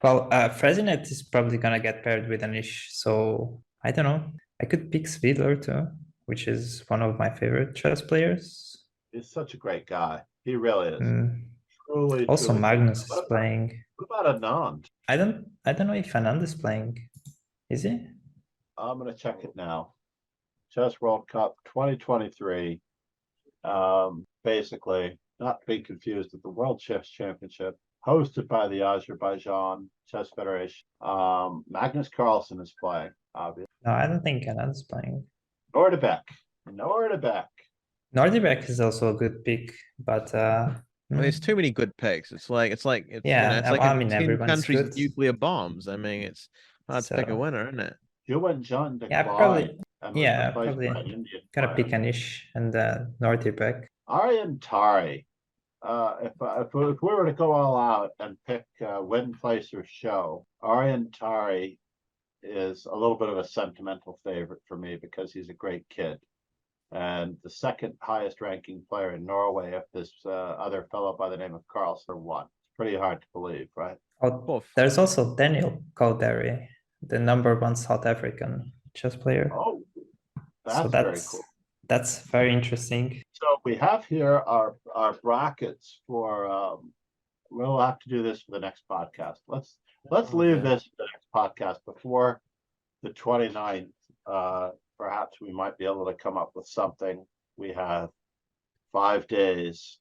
Well, Fresinet is probably gonna get paired with Anish, so I don't know. I could pick Svidler too, which is one of my favorite chess players. He's such a great guy. He really is. Truly. Also, Magnus is playing. What about Anand? I don't know if Anand is playing. Is he? I'm going to check it now. Chess World Cup 2023. Basically, not to be confused with the World Chess Championship, hosted by the Azerbaijan Chess Federation. Magnus Carlsen is playing, obviously. No, I don't think Anand's playing. Nordebek. Nordebek is also a good pick, but mean, there's too many good picks. It's like it's Yeah, it's like I in mean, 10 everyone's countries with good. nuclear bombs. I mean, it's hard to pick a So- winner, isn't it? Yuan Jun Yeah, declined probably. and was Yeah, replaced probably. by an Indian Gotta player. pick Anish and Nordebek. Aryan Tari. If we were to go all out and pick win, place, or show, Aryan Tari is a little bit of a sentimental favorite for me because he's a great kid. And the second highest ranking player in Norway, if this other fellow by the name of Carlsen won. It's pretty hard to believe, right? Oh, there's also Daniel Calderi, the #1 South African chess player. Oh, So very cool. That's very interesting. So we have here our brackets for we'll have to do this for the next podcast. Let's leave this for the next podcast before the 29th. Perhaps we might be able to come up with something. We have 5 days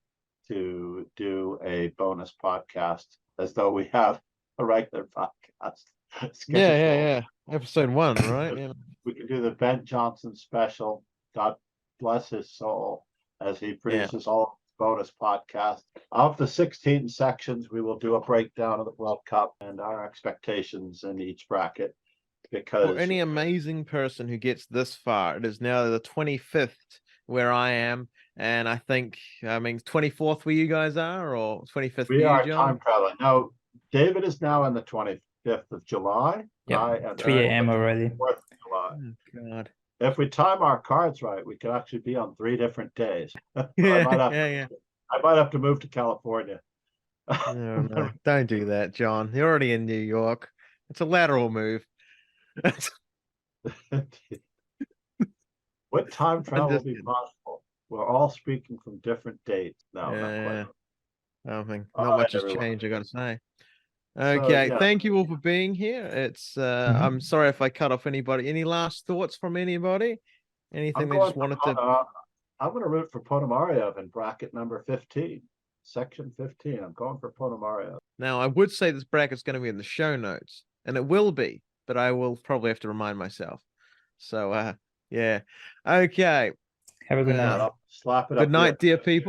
to do a bonus podcast as though we have a regular podcast. Yeah. Episode 1, right? Yeah. We could do the Ben Johnson special. God bless his soul as he produces all bonus podcasts. Of the 16 sections, we will do a breakdown of the World Cup and our expectations in each bracket. Because for any amazing person who gets this far, it is now the 25th where I am, and I think 24th where you guys are, or 25th we for are you, John? time traveling. No, David is now on the 25th of July. Yeah, 3 a.m. already. 4th of July. Oh, God. If we time our cards right, we could actually be on 3 different days. Yeah, I might have to move to California. No, don't do that, John. You're already in New York. It's a lateral move. What time travel will be possible? We're all speaking from different dates. No, not quite. Not much has changed, I gotta say. Okay, thank you all for being here. It's I'm sorry if I cut off anybody. Any last thoughts from anybody? Anything they just wanted to I'm gonna root for Ponomarev in bracket number 15, section 15. I'm going for Ponomarev. Now I would say this bracket's gonna be in the show notes, and it will be, but I will probably have to remind myself. So yeah. Okay. Have a good night. Slap it up. Good night, dear people.